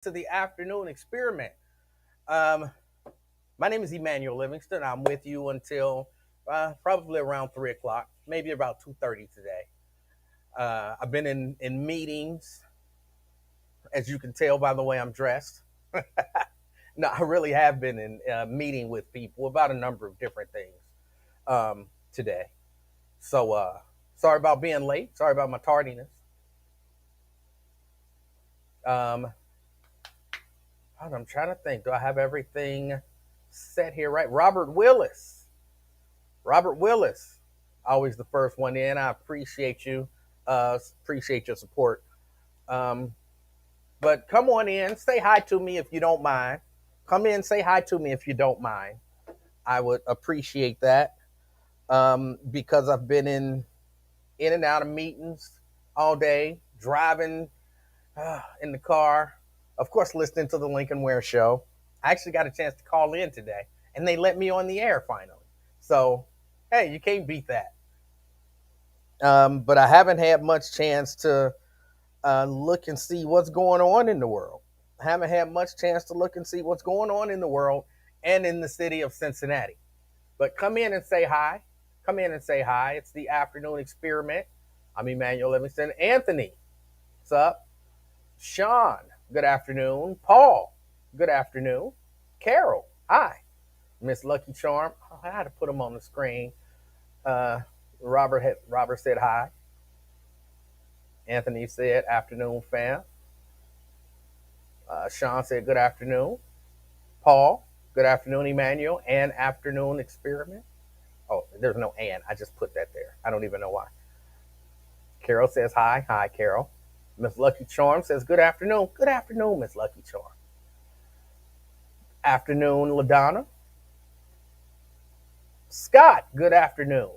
to the afternoon experiment. Um, my name is Emanuel Livingston. I'm with you until probably around 3 o'clock, maybe about 2:30 today. I've been in meetings, as you can tell by the way I'm dressed. No, I really have been in meeting with people about a number of different things today. So sorry about being late. Sorry about my tardiness. Um, I'm trying to think. Do I have everything set here right? Robert Willis. Robert Willis, always the first one in. I appreciate you. Appreciate your support. Um, but come on in. Say hi to me if you don't mind. Come in. Say hi to me if you don't mind. I would appreciate that because I've been in and out of meetings all day, driving in the car. Of course, listening to the Lincoln Ware Show. I actually got a chance to call in today, and they let me on the air finally. So, hey, you can't beat that. But I haven't had much chance to look and see what's going on in the world. I haven't had much chance to look and see what's going on in the world and in the city of Cincinnati. But come in and say hi. Come in and say hi. It's the afternoon experiment. I'm Emanuel Livingston. Anthony, what's up? Sean, good afternoon. Paul, good afternoon. Carol, hi. Miss Lucky Charm, I had to put him on the screen. Uh, Robert said hi. Anthony said afternoon, fam. Sean said good afternoon. Paul, good afternoon, Emmanuel, and afternoon experiment. Oh, there's no and. I just put that there. I don't even know why. Carol says hi. Hi, Carol. Miss Lucky Charm says good afternoon. Good afternoon, Miss Lucky Charm. Afternoon, LaDonna. Scott, good afternoon.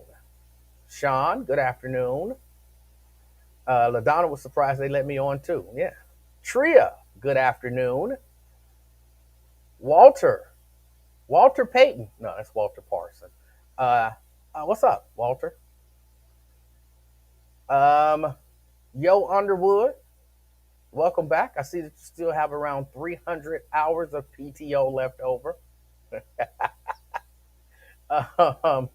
Sean, good afternoon. LaDonna was surprised they let me on too. Yeah. Tria, good afternoon. Walter Payton. No, that's Walter Parson. Uh, what's up, Walter? Um, Yo Underwood, welcome back. I see that you still have around 300 hours of PTO left over. um,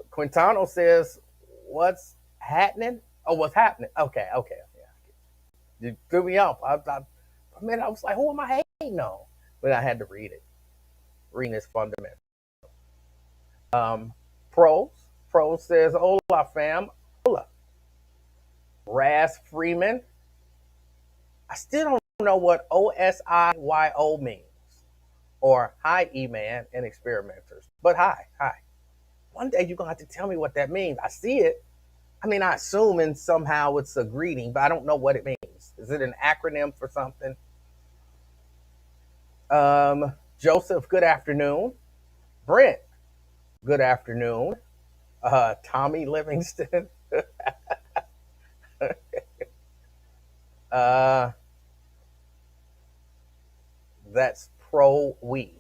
Quintano says, "What's happening? Oh, what's happening? Okay. Yeah. You threw me off. For a minute, I was like, who am I hating on? But I had to read it. Reading is fundamental. Um, Pros. Pros says, hola, fam. Hola. Raz Freeman. I still don't know what OSIYO means. Or hi, E-Man and experimenters. But hi. One day you're going to have to tell me what that means. I see it. I mean, I assume and somehow it's a greeting, but I don't know what it means. Is it an acronym for something? Joseph, good afternoon. Brent, good afternoon. Tommy Livingston. uh, that's pro we.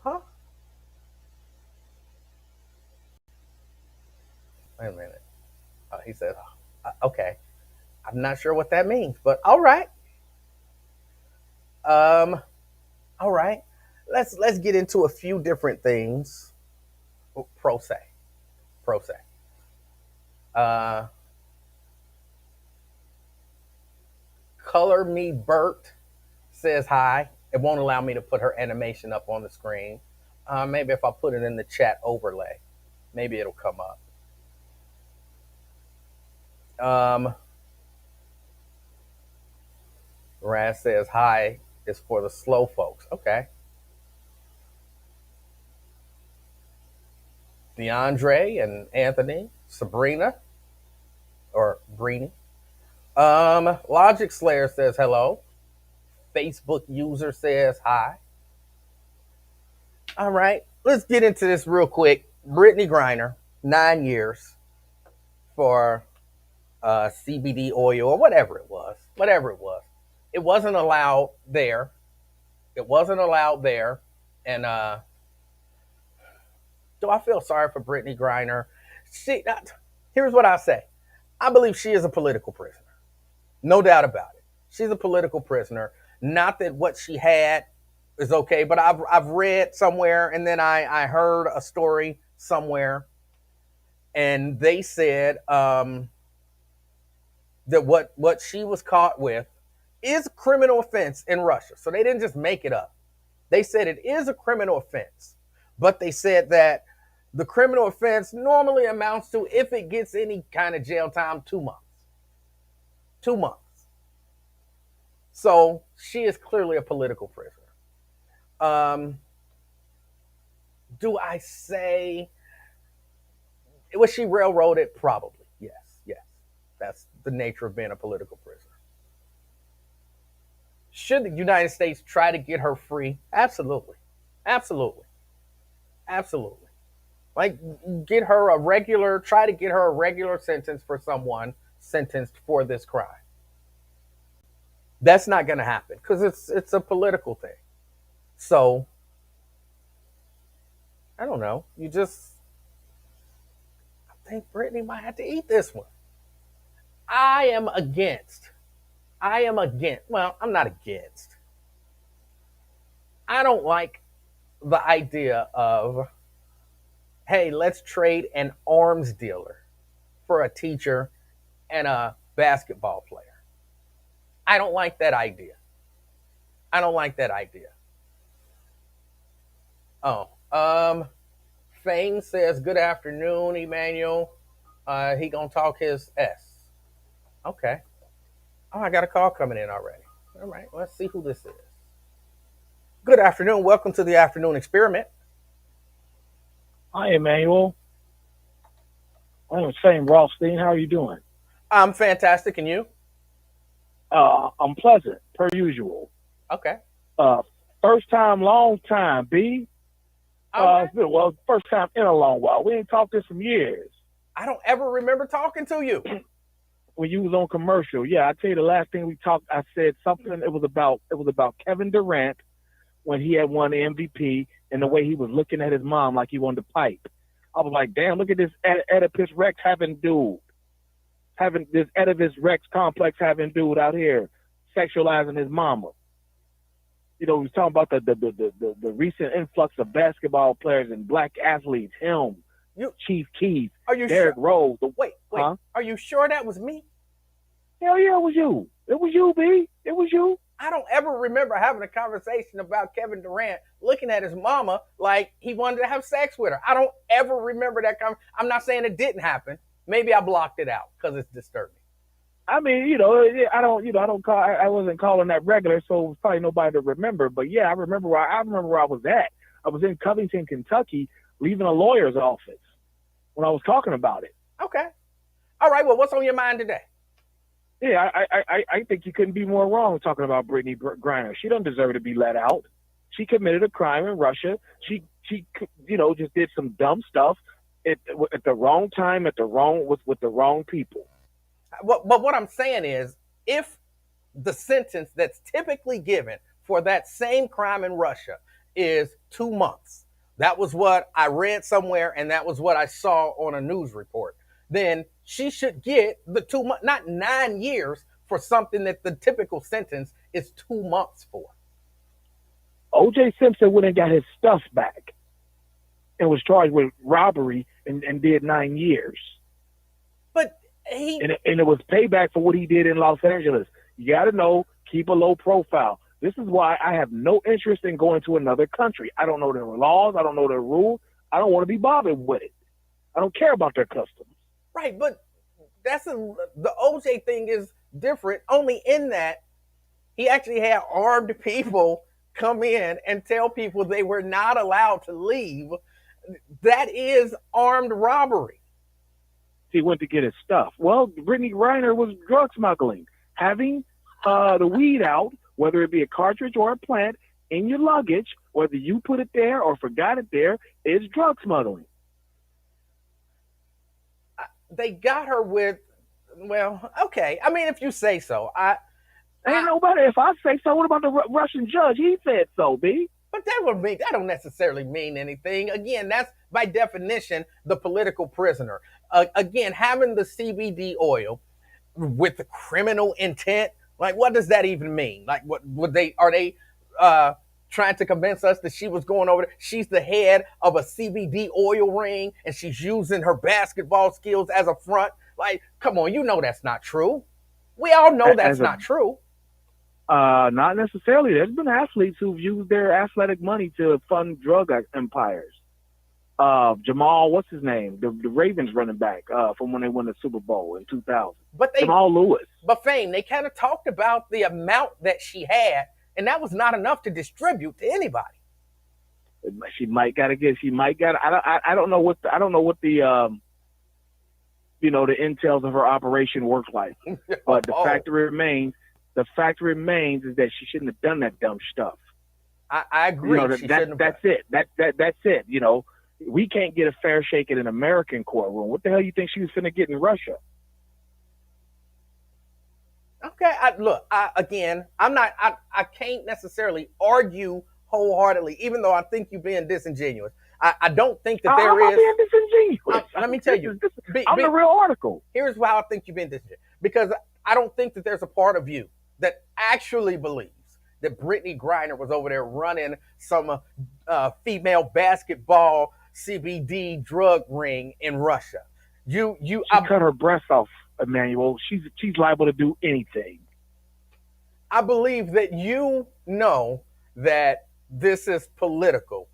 Huh? Wait a minute. He said, okay. I'm not sure what that means, but all right. Um, all right. Let's get into a few different things. Pro se. Pro se. Uh, Color Me Bert says hi. It won't allow me to put her animation up on the screen. Maybe if I put it in the chat overlay, maybe it'll come up. Raz says hi is for the slow folks. Okay. DeAndre and Anthony, Sabrina, or Breeny. Logic Slayer says hello. Facebook user says hi. All right, let's get into this real quick. Brittany Griner, 9 years for CBD oil or whatever it was. Whatever it was. It wasn't allowed there. It wasn't allowed there. And do I feel sorry for Brittany Griner? Here's what I say. I believe she is a political prisoner. No doubt about it. She's a political prisoner. Not that what she had is okay, but I've read somewhere, and then I heard a story somewhere, and they said that what she was caught with is a criminal offense in Russia. So they didn't just make it up. They said it is a criminal offense, but they said that the criminal offense normally amounts to, if it gets any kind of jail time, 2 months. 2 months. So she is clearly a political prisoner. Um, do I say, was she railroaded? Probably. Yes. Yes. That's the nature of being a political prisoner. Should the United States try to get her free? Absolutely. Absolutely. Absolutely. Like, try to get her a regular sentence for someone sentenced for this crime. That's not going to happen because it's a political thing. So I don't know. I think Brittany might have to eat this one. I am against. I am against. Well, I'm not against. I don't like the idea of, hey, let's trade an arms dealer for a teacher and a basketball player. I don't like that idea. I don't like that idea. Oh, Fame says, good afternoon, Emanuel. He gonna talk his S. Okay. Oh, I got a call coming in already. All right, let's see who this is. Good afternoon. Welcome to the afternoon experiment. Hi, Emanuel. My name is Fame Rothstein. How are you doing? I'm fantastic, and you? I'm pleasant, per usual. Okay. First time, long time, B. Well, first time in a long while. We ain't talked this some years. I don't ever remember talking to you. When you was on commercial, yeah, I tell you the last thing we talked, I said something. It was about Kevin Durant when he had won the MVP and the way he was looking at his mom like he wanted to pipe. I was like, damn, look at this Oedipus Rex having this Oedipus Rex complex having dude out here sexualizing his mama. You know, he was talking about the recent influx of basketball players and black athletes, Chief Keef, Derrick Rose. Wait. Huh? Are you sure that was me? Hell yeah, it was you. It was you, B. It was you. I don't ever remember having a conversation about Kevin Durant looking at his mama like he wanted to have sex with her. I don't ever remember that conversation. I'm not saying it didn't happen. Maybe I blocked it out because it's disturbing. I mean, I wasn't calling that regular, so it was probably nobody to remember. But yeah, I remember where I was at. I was in Covington, Kentucky, leaving a lawyer's office when I was talking about it. Okay. All right. Well, what's on your mind today? Yeah, I think you couldn't be more wrong talking about Brittany Griner. She doesn't deserve to be let out. She committed a crime in Russia. She just did some dumb stuff at the wrong time, with the wrong people. But what I'm saying is, if the sentence that's typically given for that same crime in Russia is 2 months, that was what I read somewhere, and that was what I saw on a news report, then she should get the 2 months, not 9 years for something that the typical sentence is 2 months for. O.J. Simpson went and got his stuff back and was charged with robbery and did 9 years. But and it was payback for what he did in Los Angeles. You got to know, keep a low profile. This is why I have no interest in going to another country. I don't know their laws. I don't know their rules. I don't want to be bothered with it. I don't care about their customs. Right, but the OJ thing is different only in that he actually had armed people come in and tell people they were not allowed to leave. That is armed robbery. He went to get his stuff. Well, Brittany Griner was drug smuggling. Having the weed out, whether it be a cartridge or a plant, in your luggage, whether you put it there or forgot it there, is drug smuggling. They got her with, well, okay. I mean, if you say so. Ain't nobody. If I say so, what about the Russian judge? He said so, B. But that don't necessarily mean anything. Again, that's by definition the political prisoner. Again, having the CBD oil, with the criminal intent. Like, what does that even mean? Like, what would they are they uh, trying to convince us that she was going over there? She's the head of a CBD oil ring, and she's using her basketball skills as a front. Like, come on, you know that's not true. We all know As that's a not true. not necessarily. There's been athletes who've used their athletic money to fund drug empires. Jamal, what's his name? The Ravens running back from when they won the Super Bowl in 2000. But they, Jamal Lewis. but Fame, they kind of talked about the amount that she had, and that was not enough to distribute to anybody. She might gotta get. She might got. I don't know what. I don't know what the the intels of her operation worked like. But the Oh, fact remains, is that she shouldn't have done that dumb stuff. I agree. She shouldn't have. That's it. That's it. We can't get a fair shake in an American courtroom. What the hell you think she was finna get in Russia? Okay, look. Again, I'm not. I can't necessarily argue wholeheartedly, even though I think you're being disingenuous. I don't think that I'm there not is. being disingenuous. Let me tell you. I'm the real article. Here's why I think you've been disingenuous. Because I don't think that there's a part of you that actually believes that Brittany Griner was over there running some female basketball CBD drug ring in Russia. She cut her breast off, Emanuel. She's liable to do anything. I believe that you know that this is political.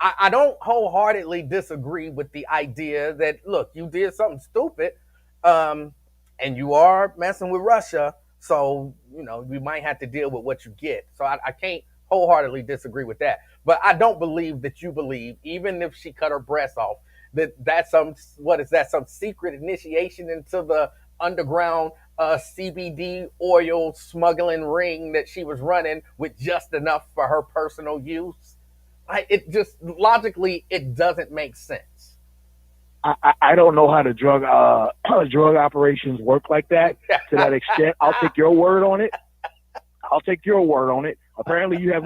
I don't wholeheartedly disagree with the idea that, look, you did something stupid, um, and you are messing with Russia, so you might have to deal with what you get. So I can't wholeheartedly disagree with that. But I don't believe that you believe, even if she cut her breasts off, that's some secret initiation into the underground CBD oil smuggling ring that she was running with just enough for her personal use. It just logically it doesn't make sense. I don't know how the drug operations work like that to that extent. I'll take your word on it. Apparently, you have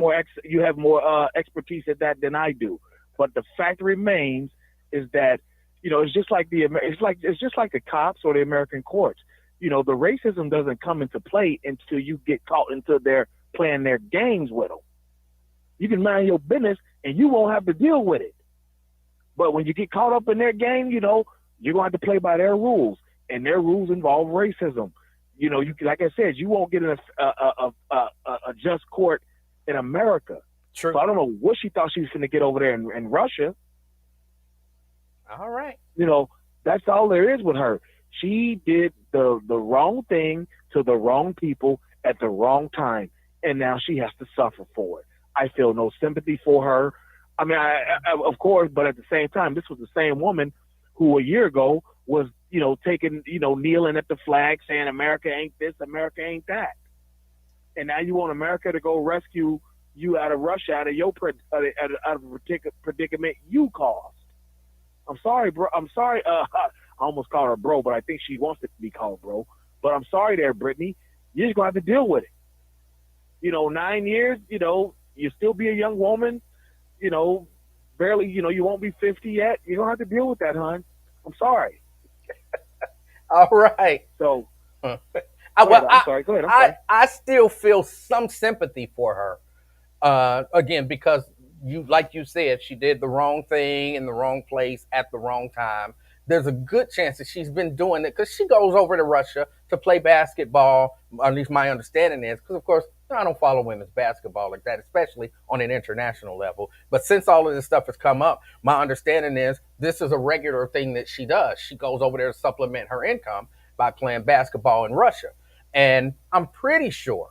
more expertise at that than I do. But the fact remains is that it's just like the cops or the American courts. The racism doesn't come into play until you get caught until they're playing their games with them. You can mind your business and you won't have to deal with it. But when you get caught up in their game, you're going to have to play by their rules, and their rules involve racism. Like I said, you won't get in a just court in America. True. So I don't know what she thought she was going to get over there in Russia. All right. That's all there is with her. She did the wrong thing to the wrong people at the wrong time, and now she has to suffer for it. I feel no sympathy for her. I mean, of course, but at the same time, this was the same woman who a year ago was, kneeling at the flag saying America ain't this, America ain't that. And now you want America to go rescue you out of Russia, out of your out of a predicament you caused. I'm sorry, bro. I'm sorry. I almost called her bro, but I think she wants it to be called bro. But I'm sorry there, Brittany. You're just going to have to deal with it. 9 years, you still be a young woman, barely, you won't be 50 yet. You don't have to deal with that, hon. I'm sorry. All right. So, I'm sorry. Go ahead. I'm sorry. I still feel some sympathy for her. Again, because like you said, she did the wrong thing in the wrong place at the wrong time. There's a good chance that she's been doing it because she goes over to Russia to play basketball. Or at least my understanding is, because of course I don't follow women's basketball like that, especially on an international level. But since all of this stuff has come up, my understanding is this is a regular thing that she does. She goes over there to supplement her income by playing basketball in Russia. And I'm pretty sure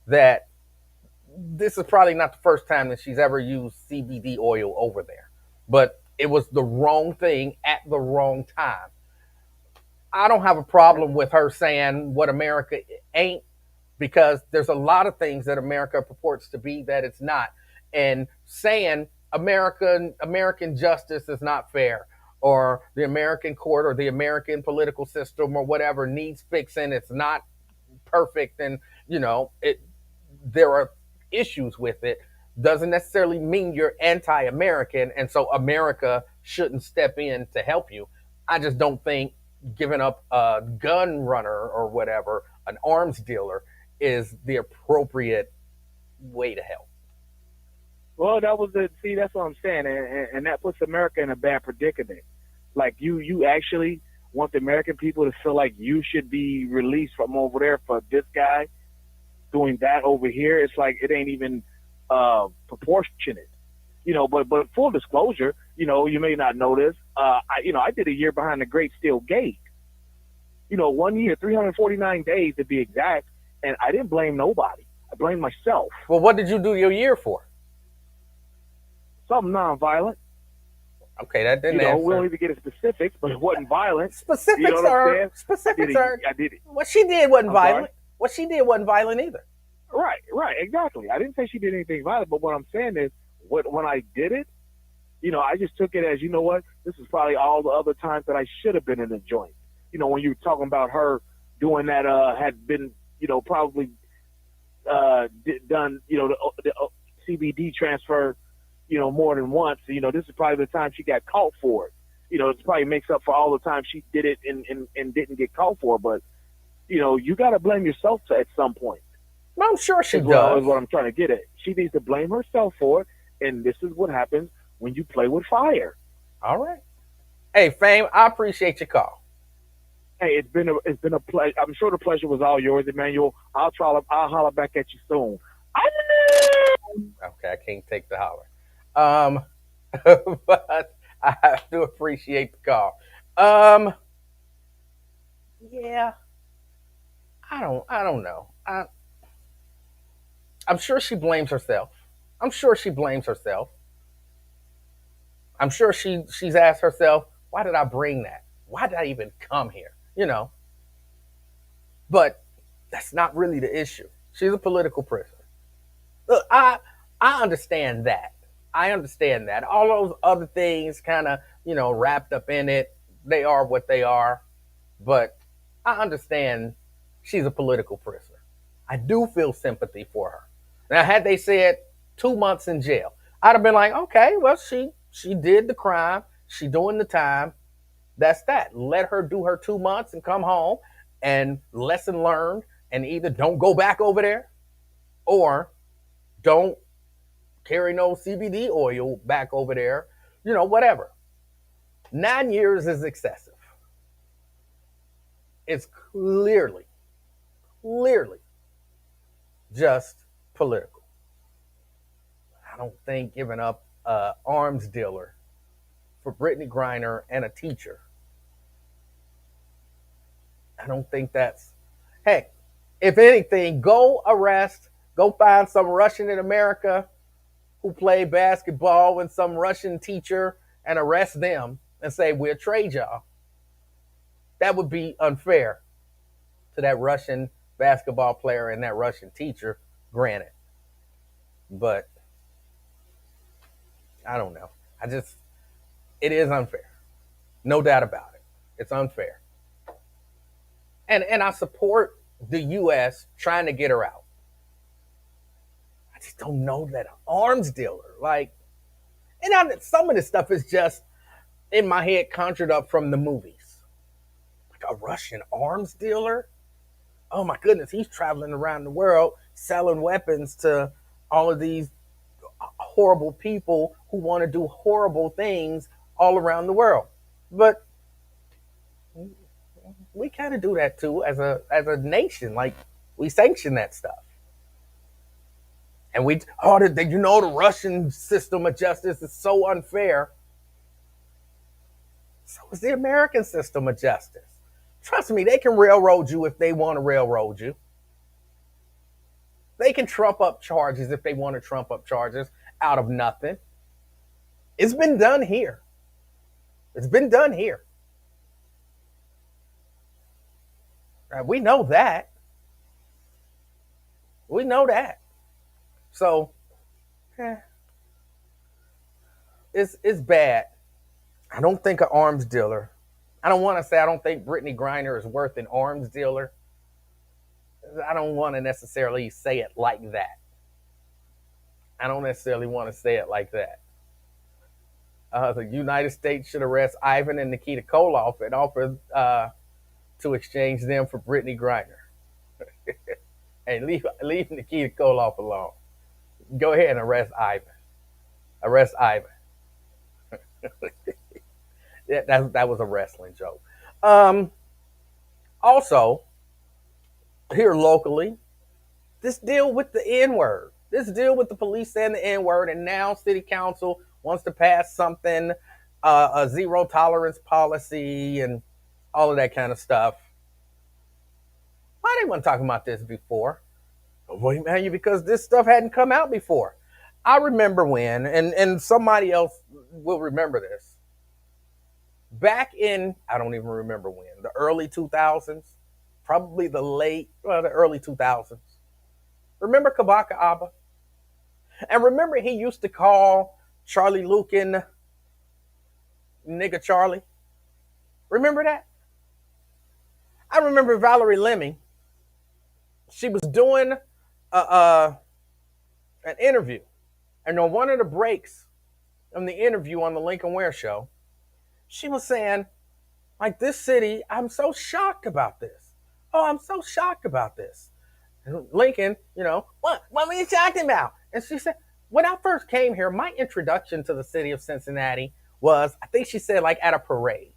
that this is probably not the first time that she's ever used CBD oil over there. But it was the wrong thing at the wrong time. I don't have a problem with her saying what America ain't, because there's a lot of things that America purports to be that it's not. And saying American justice is not fair, or the American court or the American political system or whatever needs fixing, it's not perfect, and there are issues with it, doesn't necessarily mean you're anti-American, and so America shouldn't step in to help you. I just don't think giving up a gun runner or whatever, an arms dealer, is the appropriate way to help. Well, that was the see. That's what I'm saying, and that puts America in a bad predicament. Like you actually want the American people to feel like you should be released from over there for this guy doing that over here. It's like it ain't even proportionate, But full disclosure, you may not know this. I did a year behind the Great Steel Gate. 1 year, 349 days to be exact, and I didn't blame nobody. I blamed myself. Well, what did you do your year for? Something nonviolent. Okay, that didn't We don't answer. need to get into specifics, but it wasn't violent. You know Specifics what I'm are saying? specifics are. I did it. What she did wasn't I'm sorry. violent. What she did wasn't violent either. Right, exactly. I didn't say she did anything violent, but what I'm saying is, when I did it, I just took it as, you know what, this is probably all the other times that I should have been in the joint. When you were talking about her doing that, had been, probably done, the CBD transfer, more than once. This is probably the time she got caught for it. It probably makes up for all the time she did it and didn't get caught for it. But, you got to blame yourself at some point. Well, I'm sure she Well, does. is what I'm trying to get at. She needs to blame herself for it, and this is what happens when you play with fire. All right. Hey, Fame, I appreciate your call. Hey, it's been a pleasure. I'm sure the pleasure was all yours, Emmanuel. I'll holler back at you soon. Okay, I can't take the holler. Um, but I do appreciate the call. Um, yeah, I don't know. I'm sure she blames herself. I'm sure she blames herself. I'm sure she's asked herself, why did I bring that? Why did I even come here? But that's not really the issue. She's a political prisoner. Look, I understand that. I understand that. All those other things kind of, wrapped up in it. They are what they are. But I understand she's a political prisoner. I do feel sympathy for her. Now, had they said 2 months in jail, I'd have been like, okay, well, she did the crime. She doing the time. That's that. Let her do her 2 months and come home and lesson learned, and either don't go back over there or don't carry no CBD oil back over there, whatever. 9 years is excessive. It's clearly just political. I don't think giving up an arms dealer for Brittany Griner and a teacher, I don't think that's, heck, if anything, go find some Russian in America who play basketball with some Russian teacher and arrest them and say, we'll trade y'all. That would be unfair to that Russian basketball player and that Russian teacher, granted. But I don't know. It is unfair. No doubt about it. It's unfair. And I support the U.S. trying to get her out. I just don't know that an arms dealer, some of this stuff is just in my head conjured up from the movies. Like a Russian arms dealer? Oh my goodness, he's traveling around the world selling weapons to all of these horrible people who want to do horrible things all around the world. But we kind of do that too as a nation. Like we sanction that stuff. And the Russian system of justice is so unfair. So is the American system of justice. Trust me, they can railroad you if they want to railroad you. They can trump up charges if they want to trump up charges out of nothing. It's been done here. It's been done here. We know that. We know that. So, it's bad. I don't think an arms dealer. I don't want to say I don't think Brittany Griner is worth an arms dealer. I don't want to necessarily say it like that. I don't necessarily want to say it like that. The United States should arrest Ivan and Nikita Koloff and offer to exchange them for Brittany Griner. Hey, leave Nikita Koloff alone. Go ahead and arrest Ivan. Arrest Ivan. That was a wrestling joke. Um, Also, here locally, this deal with the N word, this deal with the police saying the N word, and now City Council wants to pass something, a zero tolerance policy, and all of that kind of stuff. Why they weren't talking about this before? Well, man, because this stuff hadn't come out before. I remember when, and somebody else will remember this. Back in, I don't even remember when, the early 2000s, probably the early 2000s. Remember Kabaka Abba? And remember he used to call Charlie Lukin nigga Charlie? Remember that? I remember Valerie Leming. She was doing an interview. And on one of the breaks on the interview on the Lincoln Ware show, she was saying, like, this city, I'm so shocked about this. Oh, I'm so shocked about this. And Lincoln, what were you talking about? And she said, when I first came here, my introduction to the city of Cincinnati was, I think she said, like at a parade.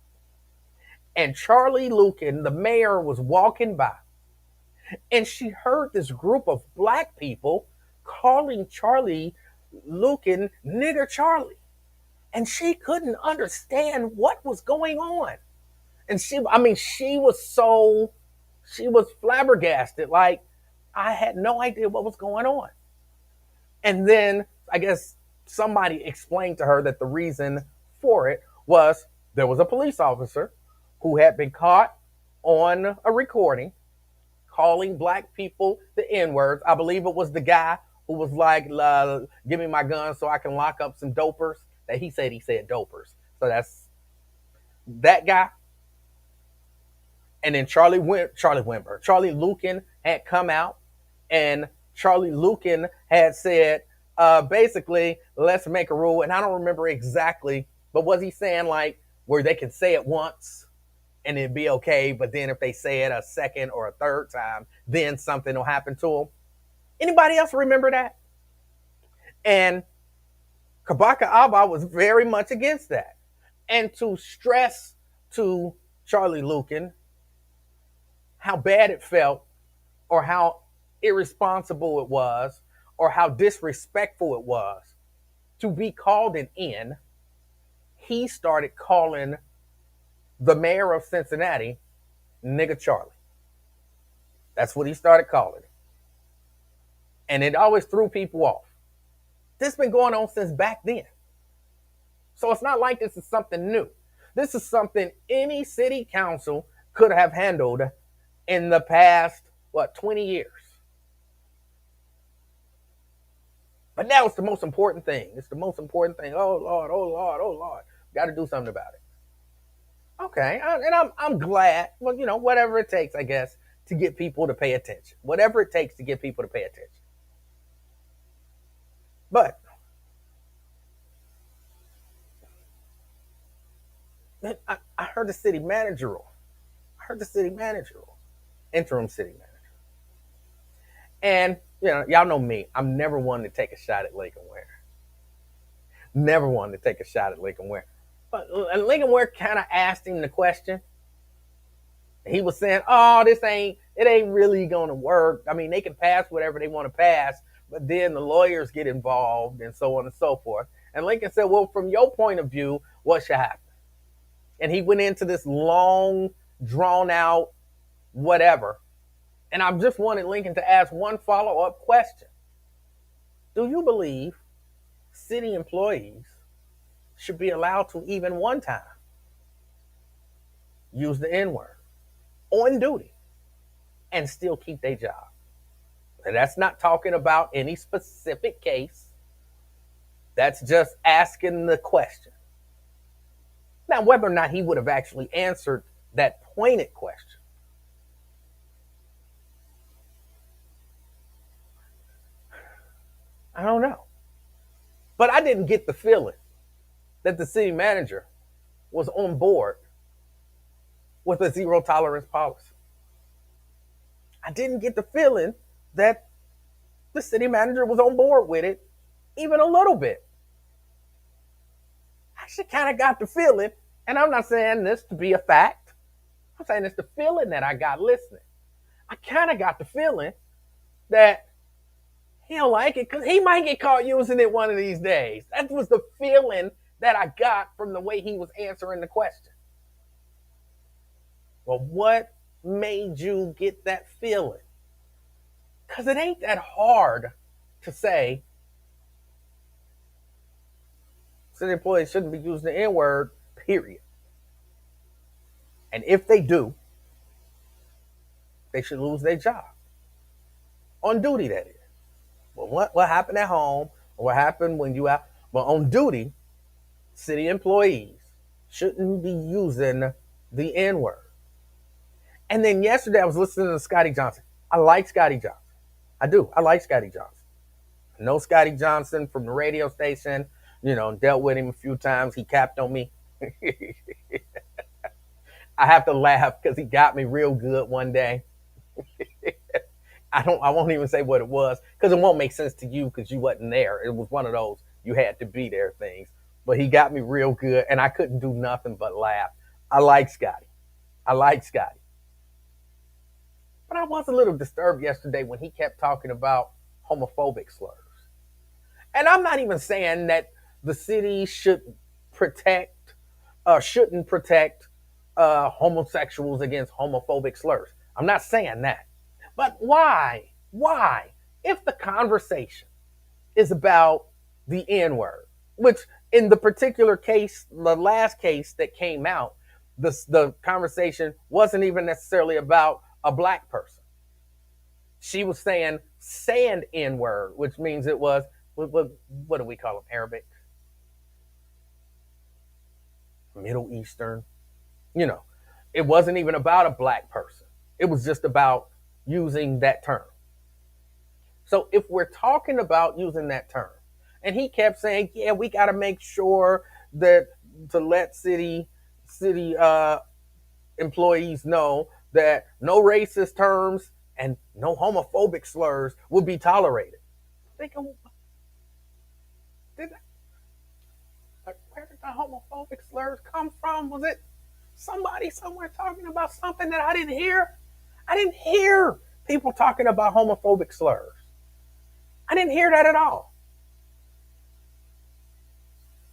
And Charlie Lukin, the mayor, was walking by. And she heard this group of black people calling Charlie Lukin nigger Charlie. And she couldn't understand what was going on. And she was flabbergasted. Like, I had no idea what was going on. And then I guess somebody explained to her that the reason for it was there was a police officer who had been caught on a recording calling black people the N words. I believe it was the guy who was like, give me my gun so I can lock up some dopers. That he said dopers. So that's that guy. And then Charlie Lukin had come out, and Charlie Lukin had said, basically, let's make a rule. And I don't remember exactly, but was he saying like where they can say it once and it'd be okay, but then if they say it a second or a third time, then something will happen to them? Anybody else remember that? And Kabaka Abba was very much against that. And to stress to Charlie Lukin how bad it felt, or how irresponsible it was, or how disrespectful it was to be called an N, he started calling the mayor of Cincinnati nigga Charlie. That's what he started calling it. And it always threw people off. This has been going on since back then. So it's not like this is something new. This is something any city council could have handled in the past, 20 years. But now it's the most important thing. It's the most important thing. Oh, Lord, oh, Lord, oh, Lord. Got to do something about it. Okay, and I'm glad, whatever it takes, I guess, to get people to pay attention. Whatever it takes to get people to pay attention. But I heard the city manager rule. Interim city manager. And, y'all know me. I'm never one to take a shot at Lincoln Ware. Never one to take a shot at Lincoln Ware. But Lincoln Ware kind of asked him the question. He was saying, oh, it ain't really going to work. I mean, they can pass whatever they want to pass, but then the lawyers get involved and so on and so forth. And Lincoln said, well, from your point of view, what should happen? And he went into this long, drawn out, whatever. And I just wanted Lincoln to ask one follow-up question. Do you believe city employees should be allowed to even one time use the N-word on duty and still keep their job? And that's not talking about any specific case. That's just asking the question. Now, whether or not he would have actually answered that pointed question, I don't know. But I didn't get the feeling that the city manager was on board with a zero tolerance policy. I didn't get the feeling that the city manager was on board with it even a little bit. I actually kind of got the feeling, and I'm not saying this to be a fact, I'm saying it's the feeling that I got listening. I kind of got the feeling that he don't like it because he might get caught using it one of these days. That was the feeling that I got from the way he was answering the question. Well, what made you get that feeling? Because it ain't that hard to say city employees shouldn't be using the N word, period. And if they do, they should lose their job. On duty, that is. Well, what happened at home? What happened when you out? Well, on duty, city employees shouldn't be using the N word. And then yesterday I was listening to Scotty Johnson. I like Scotty Johnson. I do. I like Scotty Johnson. I know Scotty Johnson from the radio station, dealt with him a few times. He capped on me. I have to laugh because he got me real good one day. I won't even say what it was because it won't make sense to you because you wasn't there. It was one of those you had to be there things. But he got me real good and I couldn't do nothing but laugh. I like Scotty. I like Scotty. But I was a little disturbed yesterday when he kept talking about homophobic slurs. And I'm not even saying that the city shouldn't protect homosexuals against homophobic slurs. I'm not saying that. But why? Why? If the conversation is about the N word, which in the particular case, the last case that came out, the conversation wasn't even necessarily about a black person. She was saying N word, which means it was, what do we call them? Arabic? Middle Eastern? It wasn't even about a black person. It was just about using that term. So if we're talking about using that term, and he kept saying, yeah, we got to make sure that to let city employees know that no racist terms and no homophobic slurs will be tolerated. Thinking, where did the homophobic slurs come from? Was it somebody somewhere talking about something that I didn't hear? I didn't hear people talking about homophobic slurs. I didn't hear that at all.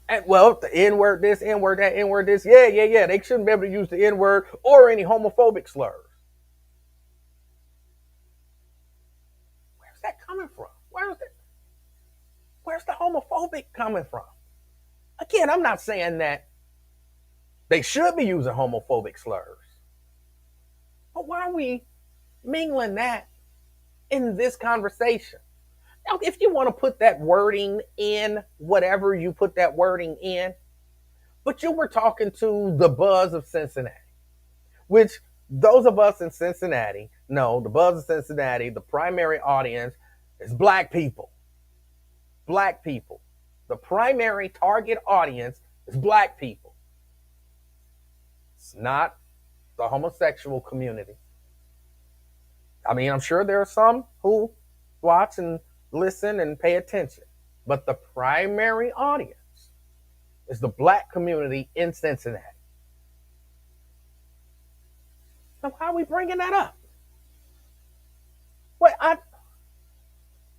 And well, the N word this, N word that, N word this. Yeah. They shouldn't be able to use the N word or any homophobic slurs. Where's that coming from? Where's the homophobic coming from? Again, I'm not saying that they should be using homophobic slurs. But why are we mingling that in this conversation? Now, if you want to put that wording in, whatever you put that wording in, but you were talking to the buzz of Cincinnati, which those of us in Cincinnati know the buzz of Cincinnati, the primary audience is black people. Black people. The primary target audience is black people. It's not the homosexual community. I mean, I'm sure there are some who watch and listen and pay attention, but the primary audience is the black community in Cincinnati. So why are we bringing that up? Well, I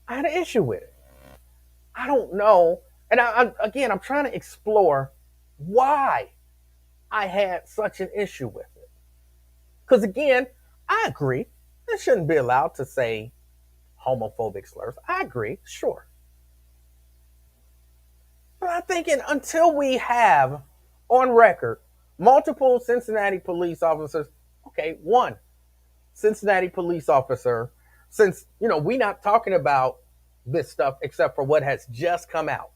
had an issue with it. I don't know. And I'm trying to explore why I had such an issue with it. Because again, I agree. They shouldn't be allowed to say homophobic slurs. I agree, sure. But I'm thinking until we have on record multiple Cincinnati police officers, okay, one Cincinnati police officer, since, we're not talking about this stuff except for what has just come out.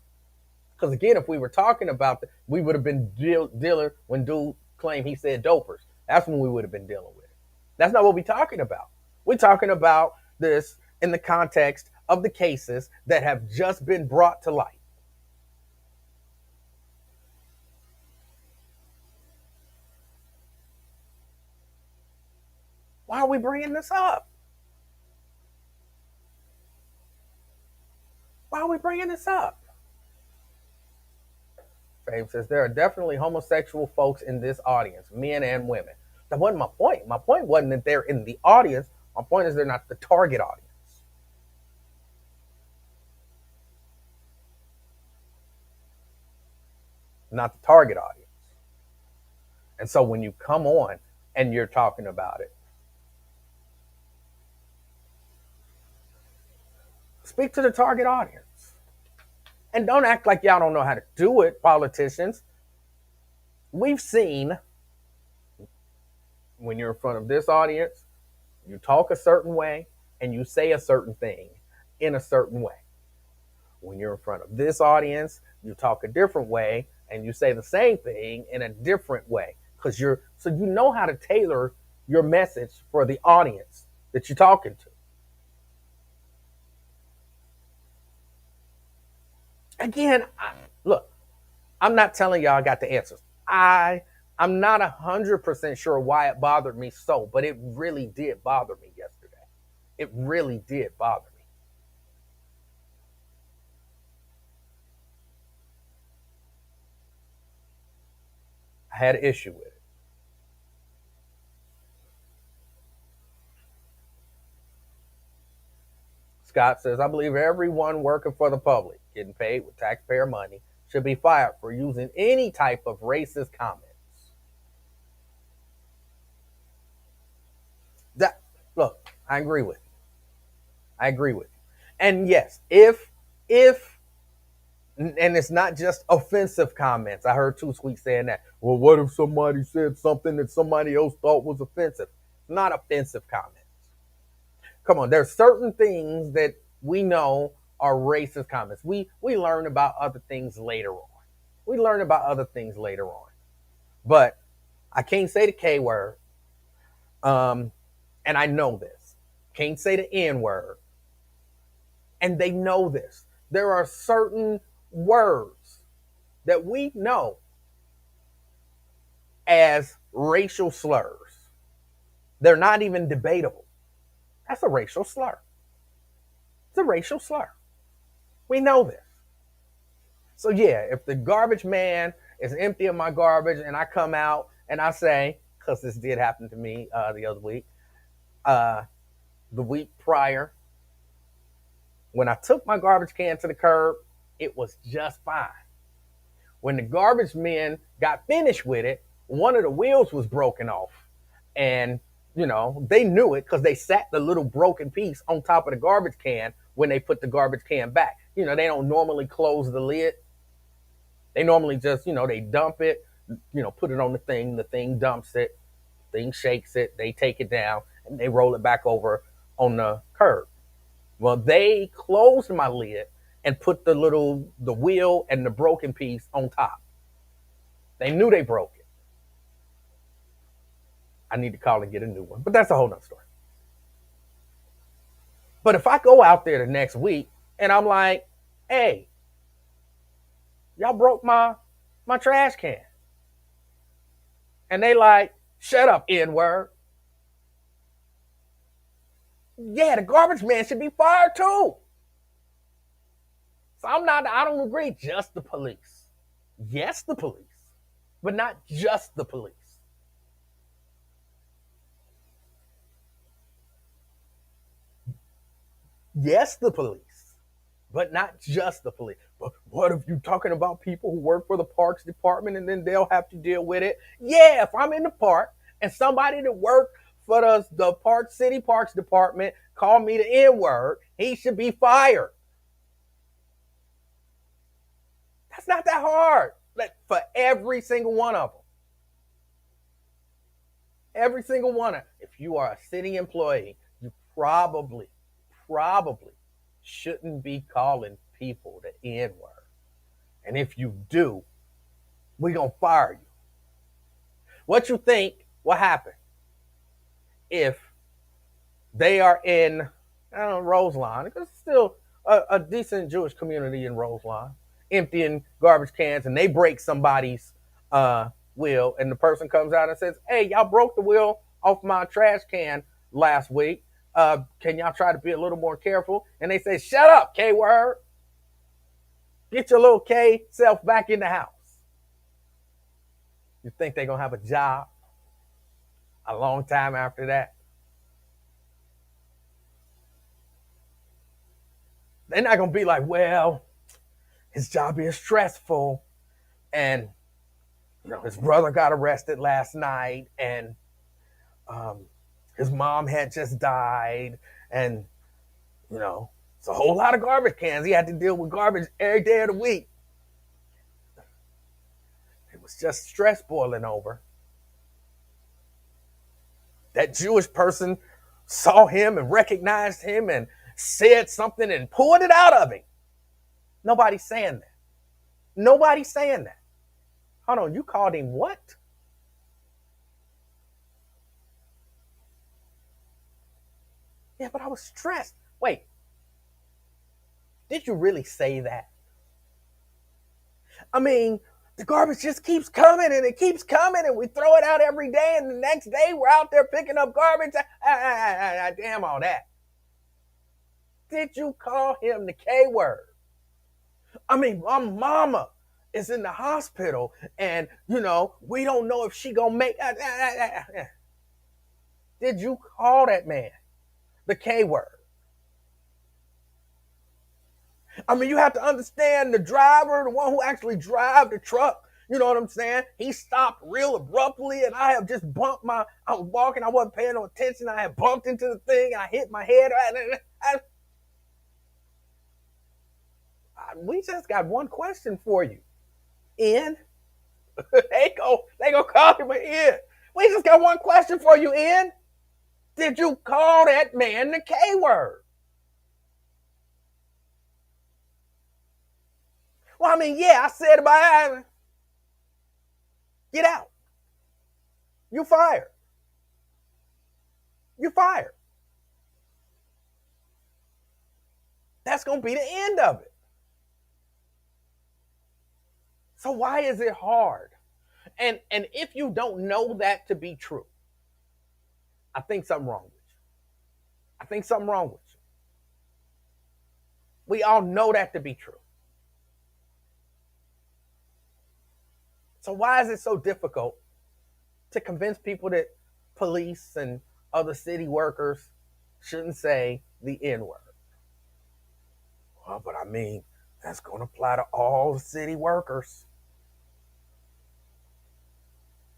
Because again, if we were talking about it, we would have been dealing when dude claimed he said dopers. That's when we would have been dealing with it. That's not what we're talking about. We're talking about this in the context of the cases that have just been brought to light. Why are we bringing this up? Why are we bringing this up? Fame says there are definitely homosexual folks in this audience, men and women. That wasn't my point. My point wasn't that they're in the audience. My point is they're not the target audience. Not the target audience. And so when you come on and you're talking about it, speak to the target audience. And don't act like y'all don't know how to do it, politicians. We've seen when you're in front of this audience, you talk a certain way and you say a certain thing in a certain way. When you're in front of this audience, you talk a different way and you say the same thing in a different way because so you know how to tailor your message for the audience that you're talking to. Again, look, I'm not telling y'all I got the answers. I'm not 100% sure why it bothered me so, but it really did bother me yesterday. It really did bother me. I had an issue with it. Scott says, I believe everyone working for the public, getting paid with taxpayer money, should be fired for using any type of racist comments. That look, I agree with you. I agree with you. And yes, if and it's not just offensive comments. I heard Too Sweet saying that. Well, what if somebody said something that somebody else thought was offensive? Not offensive comments. Come on, there's certain things that we know are racist comments. We learn about other things later on. We learn about other things later on. But I can't say the K word. And I know this. Can't say the N word. And they know this. There are certain words that we know as racial slurs. They're not even debatable. That's a racial slur. It's a racial slur. We know this. So yeah, if the garbage man is emptying my garbage and I come out and I say, because this did happen to me the other week, the week prior, when I took my garbage can to the curb, it was just fine. When the garbage men got finished with it, one of the wheels was broken off. And, they knew it because they sat the little broken piece on top of the garbage can when they put the garbage can back. They don't normally close the lid. They normally just, they dump it, put it on the thing dumps it, thing shakes it, they take it down, and they roll it back over on the curb. Well, they closed my lid and put the wheel and the broken piece on top. They knew they broke it. I need to call and get a new one, but that's a whole nother story. But if I go out there the next week and I'm like, hey, y'all broke my trash can. And they like, shut up, N-word. Yeah, the garbage man should be fired too. So I don't agree, just the police. Yes, the police, but not just the police. Yes, the police, but not just the police. But what if you're talking about people who work for the parks department and then they'll have to deal with it? Yeah, if I'm in the park and somebody that worked for the city parks department called me the N-word, he should be fired. That's not that hard. Like, for every single one of them. Every single one of them. If you are a city employee, you probably shouldn't be calling people the N-word. And if you do, we're going to fire you. What you think will happen if they are in, Roseline, because it's still a decent Jewish community in Roseline, emptying garbage cans, and they break somebody's wheel, and the person comes out and says, hey, y'all broke the wheel off my trash can. last week. Can y'all try to be a little more careful? And they say, shut up, K word. Get your little K self back in the house. You think they're going to have a job a long time after that? They're not going to be like, well, his job is stressful, and his brother got arrested last night, and um, his mom had just died, and it's a whole lot of garbage cans. He had to deal with garbage every day of the week. It was just stress boiling over. That Jewish person saw him and recognized him and said something and pulled it out of him. Nobody's saying that. Nobody's saying that. Hold on, you called him what? Yeah, but I was stressed. Wait, did you really say that? I mean, the garbage just keeps coming and it keeps coming, and we throw it out every day, and the next day we're out there picking up garbage. Damn all that. Did you call him the K word? I mean, my mama is in the hospital, and we don't know if she gonna make. Did you call that man the K word? I mean, you have to understand the driver, the one who actually drive the truck. You know what I'm saying? He stopped real abruptly, and I have just bumped I was walking, I wasn't paying no attention. I had bumped into the thing, and I hit my head. We just got one question for you. N. they go call him an N. We just got one question for you, N. Did you call that man the K word? Well, I mean, yeah, I said about it. Get out. You fired. You fired. That's going to be the end of it. So why is it hard? And if you don't know that to be true, I think something wrong with you. I think something wrong with you. We all know that to be true. So why is it so difficult to convince people that police and other city workers shouldn't say the N word? Well, but I mean, that's going to apply to all the city workers.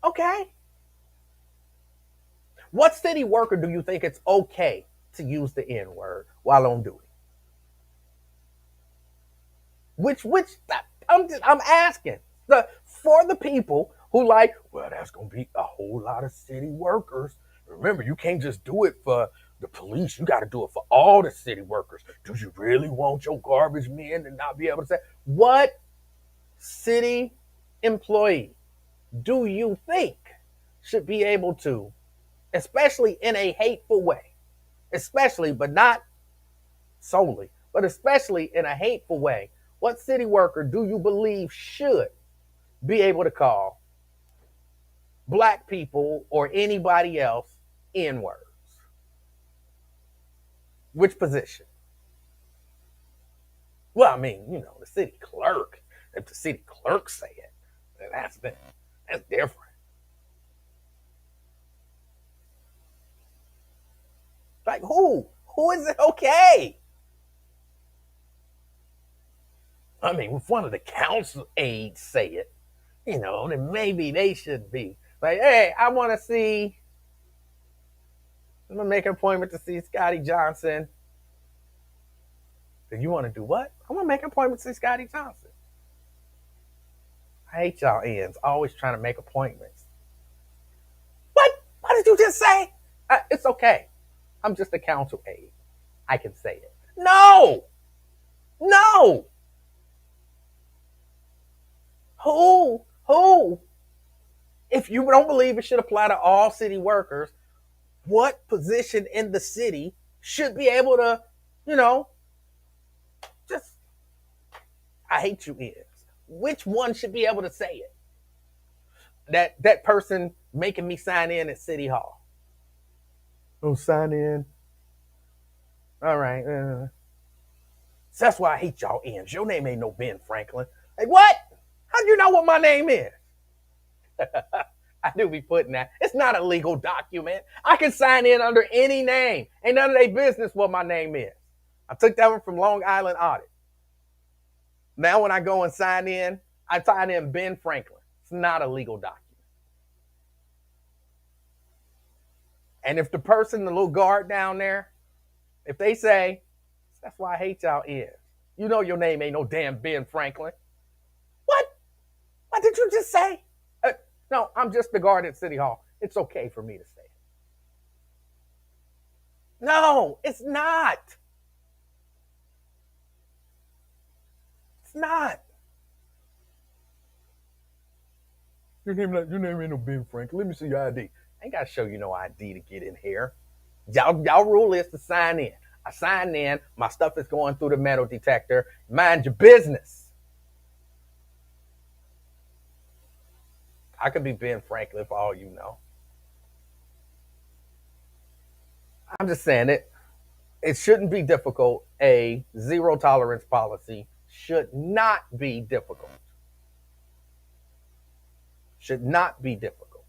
Okay. What city worker do you think it's okay to use the N word while on duty? Which I'm asking for the people who like, well, that's gonna be a whole lot of city workers. Remember, you can't just do it for the police. You got to do it for all the city workers. Do you really want your garbage men to not be able to say what city employee do you think should be able to, especially in a hateful way, especially, but not solely, but especially in a hateful way? What city worker do you believe should be able to call black people or anybody else N words? Which position? Well, I mean, the city clerk. If the city clerk say it, then that's different. Like who? Who is it okay? I mean, if one of the council aides say it, then maybe they should be like, hey, I'm going to make an appointment to see Scotty Johnson. Then you want to do what? I'm going to make an appointment to see Scotty Johnson. I hate y'all ends, always trying to make appointments. What? What did you just say? It's okay. I'm just a council aide. I can say it. No! No! Who? If you don't believe it should apply to all city workers, what position in the city should be able to, just, I hate you is. Which one should be able to say it? That person making me sign in at City Hall. Oh, sign in. All right. So that's why I hate y'all M's. Your name ain't no Ben Franklin. Like, what? How do you know what my name is? I do be putting that. It's not a legal document. I can sign in under any name. Ain't none of their business what my name is. I took that one from Long Island Audit. Now when I go and sign in, I sign in Ben Franklin. It's not a legal document. And if the person, the little guard down there, if they say, that's why I hate y'all is, you know your name ain't no damn Ben Franklin. What? What did you just say? No, I'm just the guard at City Hall. It's okay for me to say it. No, it's not. It's not. Your name ain't no Ben Franklin. Let me see your ID. I ain't got to show you no ID to get in here. Y'all rule is to sign in. I sign in. My stuff is going through the metal detector. Mind your business. I could be Ben Franklin for all you know. I'm just saying it shouldn't be difficult. A zero tolerance policy should not be difficult. Should not be difficult.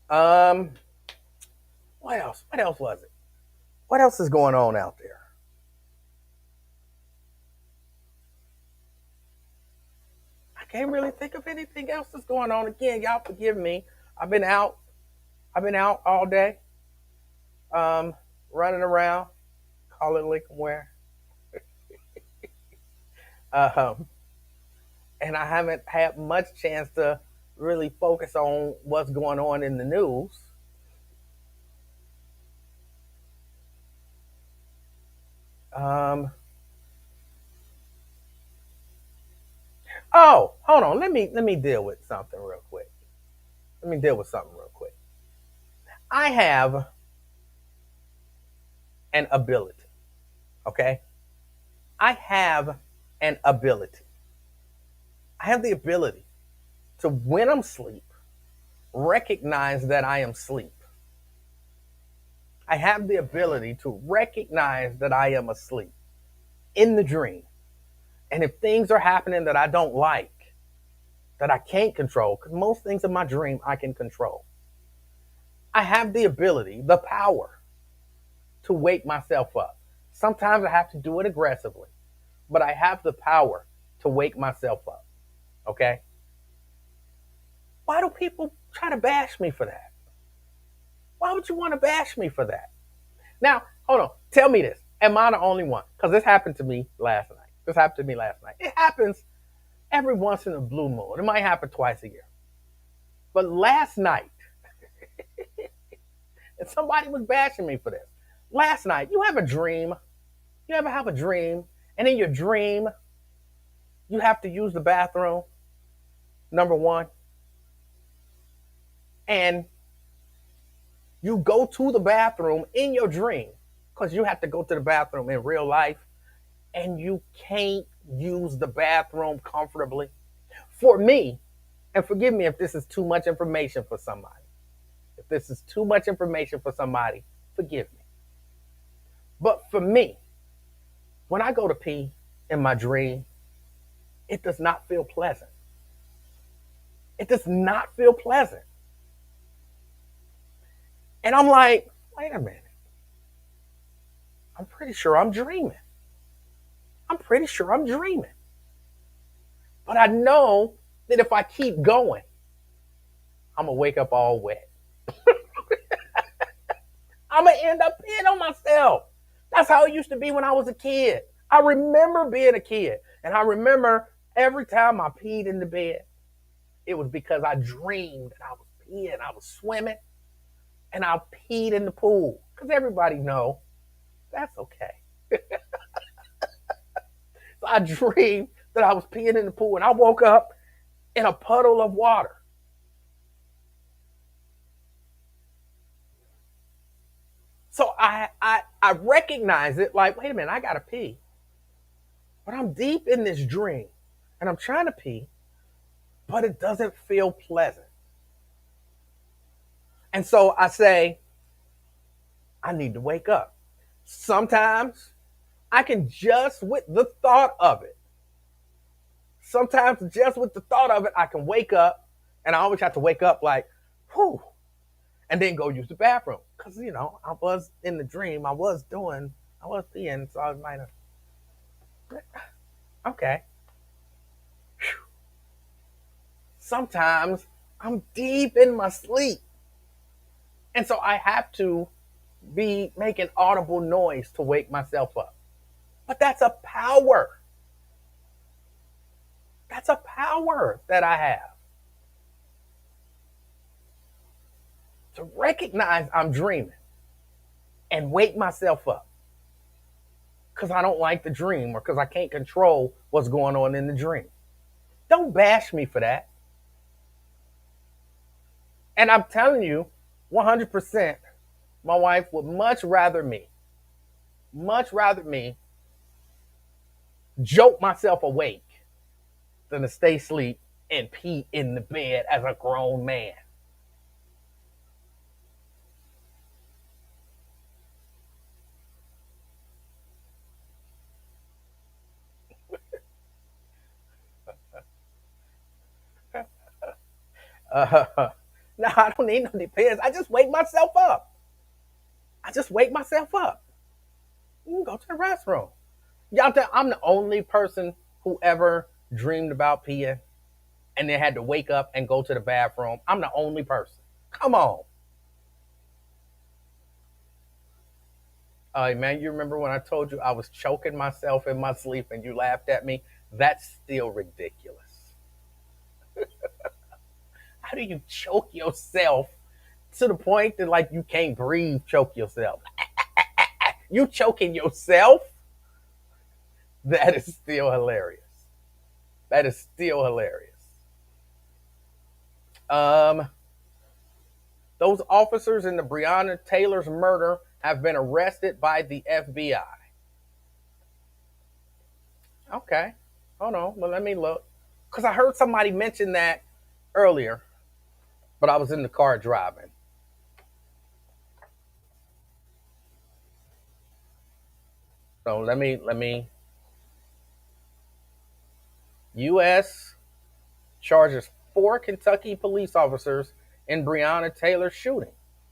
Um, what else? What else was it? What else is going on out there? I can't really think of anything else that's going on. Again, y'all forgive me. I've been out. I've been out all day. Um, Running around, calling Lincoln where. Um, and I haven't had much chance to really focus on what's going on in the news. Um, oh, hold on. Let me deal with something real quick. Let me deal with something real quick. I have an ability. Okay, I have an ability. I have the ability to, when I'm asleep, recognize that I am asleep. I have the ability to recognize that I am asleep in the dream. And if things are happening that I don't like, that I can't control, because most things in my dream I can control, I have the ability, the power to wake myself up. Sometimes I have to do it aggressively, but I have the power to wake myself up. Okay? Why do people try to bash me for that? Why would you want to bash me for that? Now, hold on. Tell me this. Am I the only one? Because this happened to me last night. This happened to me last night. It happens every once in a blue moon. It might happen twice a year. But last night, and somebody was bashing me for this. Last night, you have a dream. You ever have a dream, and in your dream, you have to use the bathroom, number one, and you go to the bathroom in your dream because you have to go to the bathroom in real life and you can't use the bathroom comfortably. For me, and forgive me if this is too much information for somebody. If this is too much information for somebody, forgive me. But for me, when I go to pee in my dream, it does not feel pleasant. It does not feel pleasant. And I'm like, wait a minute. I'm pretty sure I'm dreaming. I'm pretty sure I'm dreaming. But I know that if I keep going, I'm going to wake up all wet. I'm going to end up peeing on myself. That's how it used to be when I was a kid. I remember being a kid. And I remember every time I peed in the bed, it was because I dreamed that I was peeing, I was swimming, and I peed in the pool. Because everybody know that's okay. So I dreamed that I was peeing in the pool, and I woke up in a puddle of water. So I recognize it like, wait a minute, I gotta pee. but I'm deep in this dream and I'm trying to pee, but it doesn't feel pleasant. And so I say, I need to wake up. Sometimes I can just with the thought of it. Sometimes just with the thought of it, I can wake up, and I always have to wake up like, whew, and then go use the bathroom. Because, I was in the dream. I was being, so I might have, okay. Sometimes I'm deep in my sleep. And so I have to be making audible noise to wake myself up. But that's a power. That's a power that I have to recognize I'm dreaming and wake myself up because I don't like the dream or because I can't control what's going on in the dream. Don't bash me for that. And I'm telling you, 100%, my wife would much rather me joke myself awake than to stay asleep and pee in the bed as a grown man. No, I don't need no depends. I just wake myself up. I just wake myself up. You can go to the restroom. Y'all think I'm the only person who ever dreamed about peeing and then had to wake up and go to the bathroom? I'm the only person. Come on. Man, you remember when I told you I was choking myself in my sleep and you laughed at me? That's still ridiculous. How do you choke yourself to the point that like you can't breathe, choke yourself? You choking yourself? That is still hilarious. That is still hilarious. Um, those officers in the Breonna Taylor's murder have been arrested by the FBI. Okay, hold on. Well, let me look because I heard somebody mention that earlier, but I was in the car driving. So let me. U.S. charges 4 Kentucky police officers in Breonna Taylor shooting.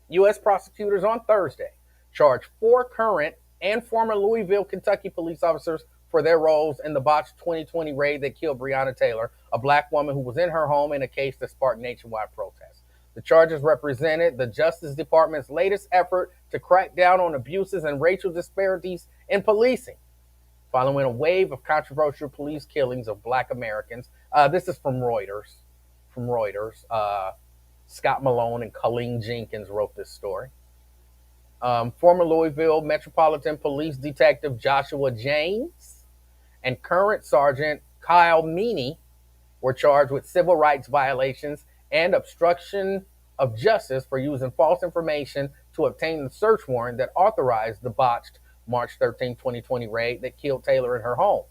U.S. prosecutors on Thursday charged 4 current and former Louisville, Kentucky police officers for their roles in the botched 2020 raid that killed Breonna Taylor, a black woman who was in her home in a case that sparked nationwide protests. The charges represented the Justice Department's latest effort to crack down on abuses and racial disparities in policing, following a wave of controversial police killings of black Americans. This is from Reuters. From Reuters. Scott Malone and Colleen Jenkins wrote this story. Former Louisville Metropolitan Police Detective Joshua James and current Sergeant Kyle Meany were charged with civil rights violations and obstruction of justice for using false information to obtain the search warrant that authorized the botched March 13, 2020 raid that killed Taylor in her home.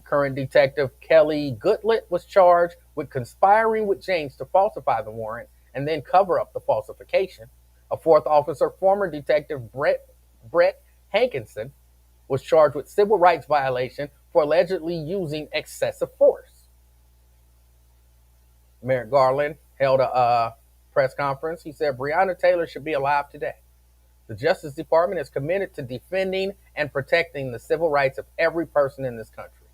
Current Detective Kelly Goodlett was charged with conspiring with James to falsify the warrant and then cover up the falsification. A fourth officer, former Detective Brett Hankinson, was charged with civil rights violation for allegedly using excessive force. Merrick Garland held a press conference. He said Breonna Taylor should be alive today. The Justice Department is committed to defending and protecting the civil rights of every person in this country.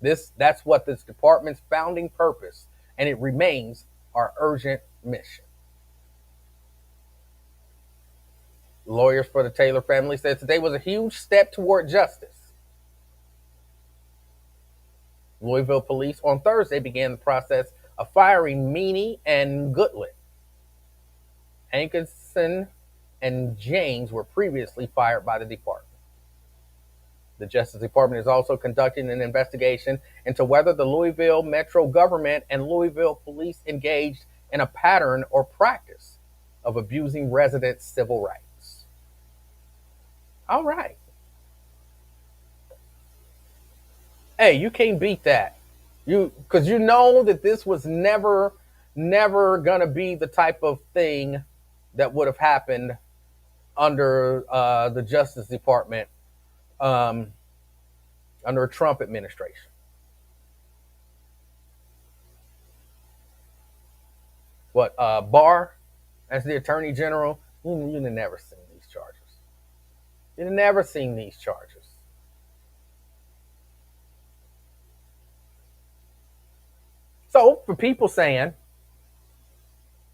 That's what this department's founding purpose, and it remains our urgent mission. Lawyers for the Taylor family said today was a huge step toward justice. Louisville police on Thursday began the process of firing Meany and Goodlett. Hankinson and James were previously fired by the department. The Justice Department is also conducting an investigation into whether the Louisville Metro government and Louisville police engaged in a pattern or practice of abusing residents' civil rights. All right. Hey, you can't beat that. Because you know that this was never gonna be the type of thing that would have happened under the Justice Department um, under a Trump administration. What Barr as the Attorney General? You've never seen these charges. You've never seen these charges. So for people saying,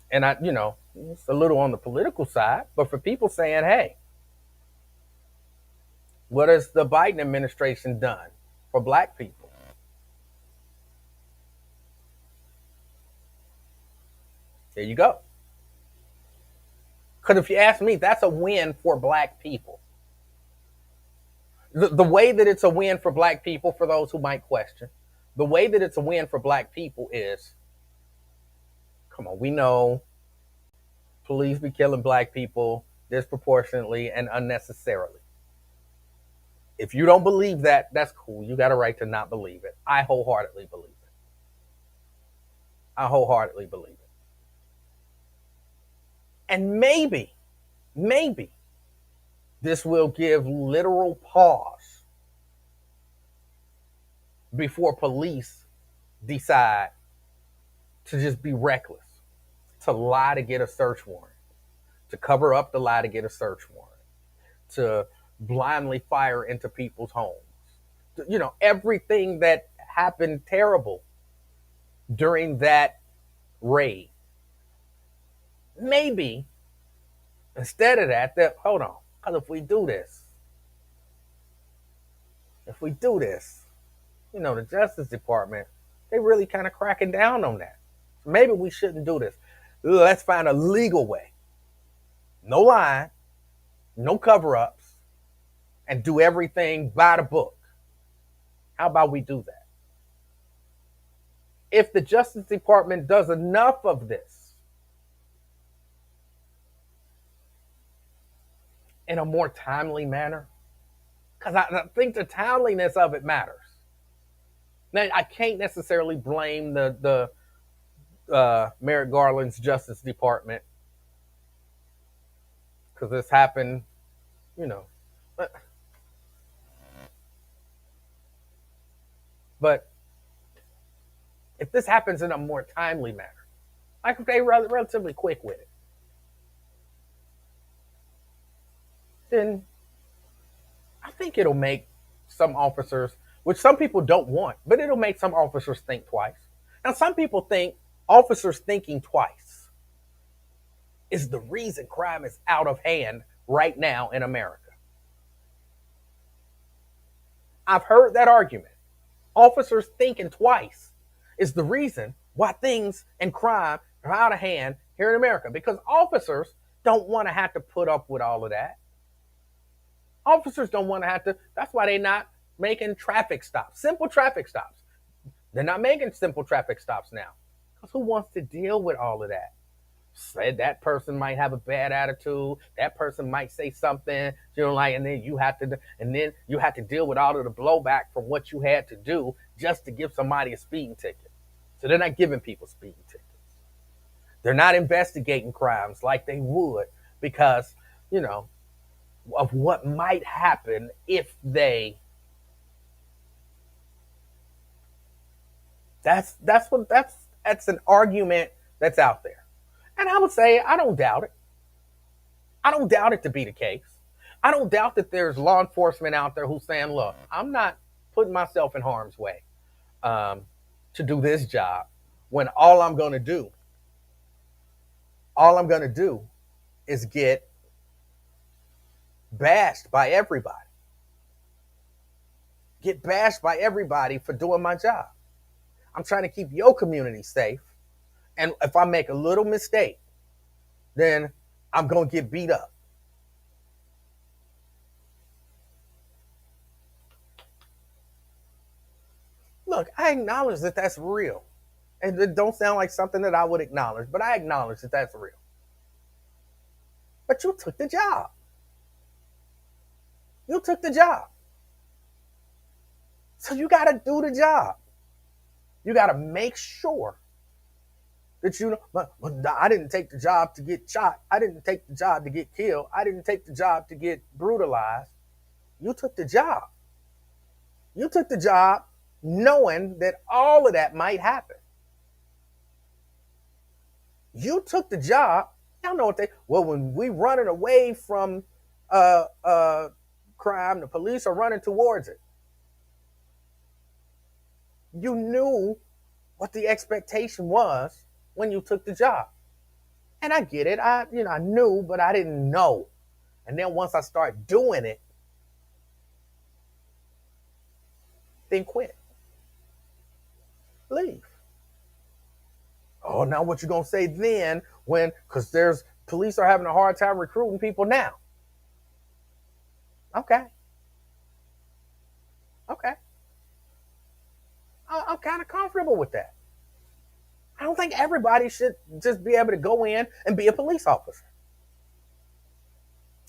and it's a little on the political side, but for people saying, hey, what has the Biden administration done for black people? There you go. Because if you ask me, that's a win for black people. The way that it's a win for black people, for those who might question, the way that it's a win for black people is, come on, we know police be killing black people disproportionately and unnecessarily. If you don't believe that, that's cool. You got a right to not believe it. I wholeheartedly believe it. I wholeheartedly believe it. And maybe this will give literal pause before police decide to just be reckless, to lie to get a search warrant, to cover up the lie to get a search warrant, to blindly fire into people's homes. Everything that happened terrible during that raid. Maybe instead of that, hold on, because if we do this, the Justice Department, they really kind of cracking down on that. So maybe we shouldn't do this. Let's find a legal way. No lying, no cover-ups, and do everything by the book. How about we do that? If the Justice Department does enough of this in a more timely manner, because I think the timeliness of it matters. Now, I can't necessarily blame the Merrick Garland's Justice Department because this happened, you know. But if this happens in a more timely manner, like if they're relatively quick with it, then I think it'll make some officers, which some people don't want, but it'll make some officers think twice. Now, some people think officers thinking twice is the reason crime is out of hand right now in America. I've heard that argument. Officers thinking twice is the reason why things and crime are out of hand here in America, because officers don't want to have to put up with all of that. Officers don't want to have to, that's why they're not making traffic stops, simple traffic stops. They're not making simple traffic stops now. Because who wants to deal with all of that? Said that person might have a bad attitude. That person might say something, and then you have to deal with all of the blowback from what you had to do just to give somebody a speeding ticket. So they're not giving people speeding tickets. They're not investigating crimes like they would because, of what might happen if they. That's an argument that's out there. And I would say I don't doubt it. I don't doubt it to be the case. I don't doubt that there's law enforcement out there who's saying, look, I'm not putting myself in harm's way to do this job when all I'm going to do is get bashed by everybody. Get bashed by everybody for doing my job. I'm trying to keep your community safe. And if I make a little mistake, then I'm going to get beat up. Look, I acknowledge that that's real. And it don't sound like something that I would acknowledge, but I acknowledge that that's real. But you took the job. You took the job. So you got to do the job. You got to make sure that you know, I didn't take the job to get shot. I didn't take the job to get killed. I didn't take the job to get brutalized. You took the job. You took the job knowing that all of that might happen. You took the job. Y'all know what well, when we running away from uh, uh, crime, the police are running towards it. You knew what the expectation was when you took the job. And I get it. I knew, but I didn't know. And then once I start doing it, then quit. Leave. Oh, now what you gonna say then when because there's police are having a hard time recruiting people now. Okay. Okay. I'm kind of comfortable with that. I don't think everybody should just be able to go in and be a police officer.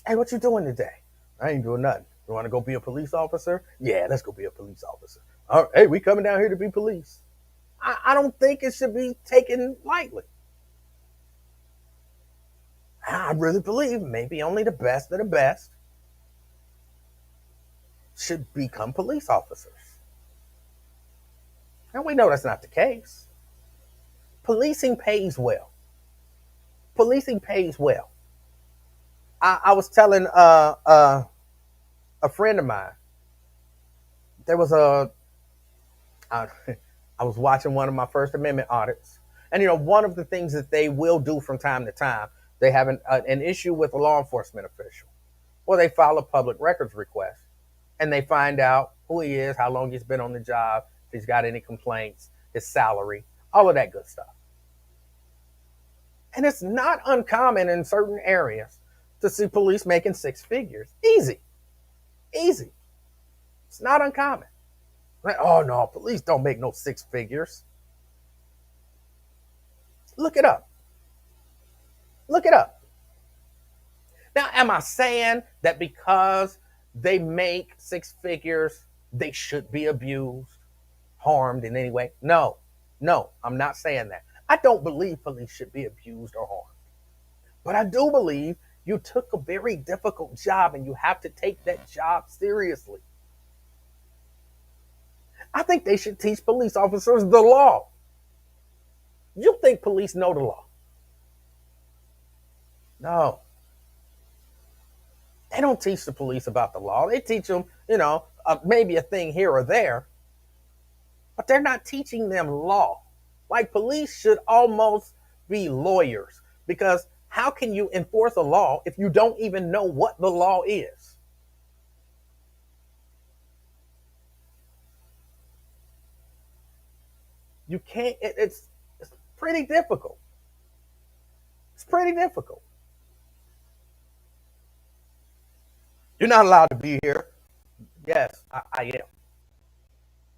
Hey, what you doing today? I ain't doing nothing. You want to go be a police officer? Yeah, let's go be a police officer. All right, hey, we coming down here to be police. I don't think it should be taken lightly. I really believe maybe only the best of the best should become police officers. And we know that's not the case. Policing pays well. Policing pays well. I was telling a friend of mine, there was I, I was watching one of my First Amendment audits. And, one of the things that they will do from time to time, they have an issue with a law enforcement official, or they file a public records request and they find out who he is, how long he's been on the job, if he's got any complaints, his salary, all of that good stuff. And it's not uncommon in certain areas to see police making six figures. Easy. Easy. It's not uncommon. Like, oh no, police don't make no six figures. Look it up. Look it up. Now, am I saying that because they make six figures, they should be abused, harmed in any way? No, I'm not saying that. I don't believe police should be abused or harmed. But I do believe you took a very difficult job and you have to take that job seriously. I think they should teach police officers the law. You think police know the law? No. They don't teach the police about the law. They teach them, maybe a thing here or there, but they're not teaching them law. Like police should almost be lawyers, because how can you enforce a law if you don't even know what the law is? You can't, it's pretty difficult. It's pretty difficult. You're not allowed to be here. Yes, I am.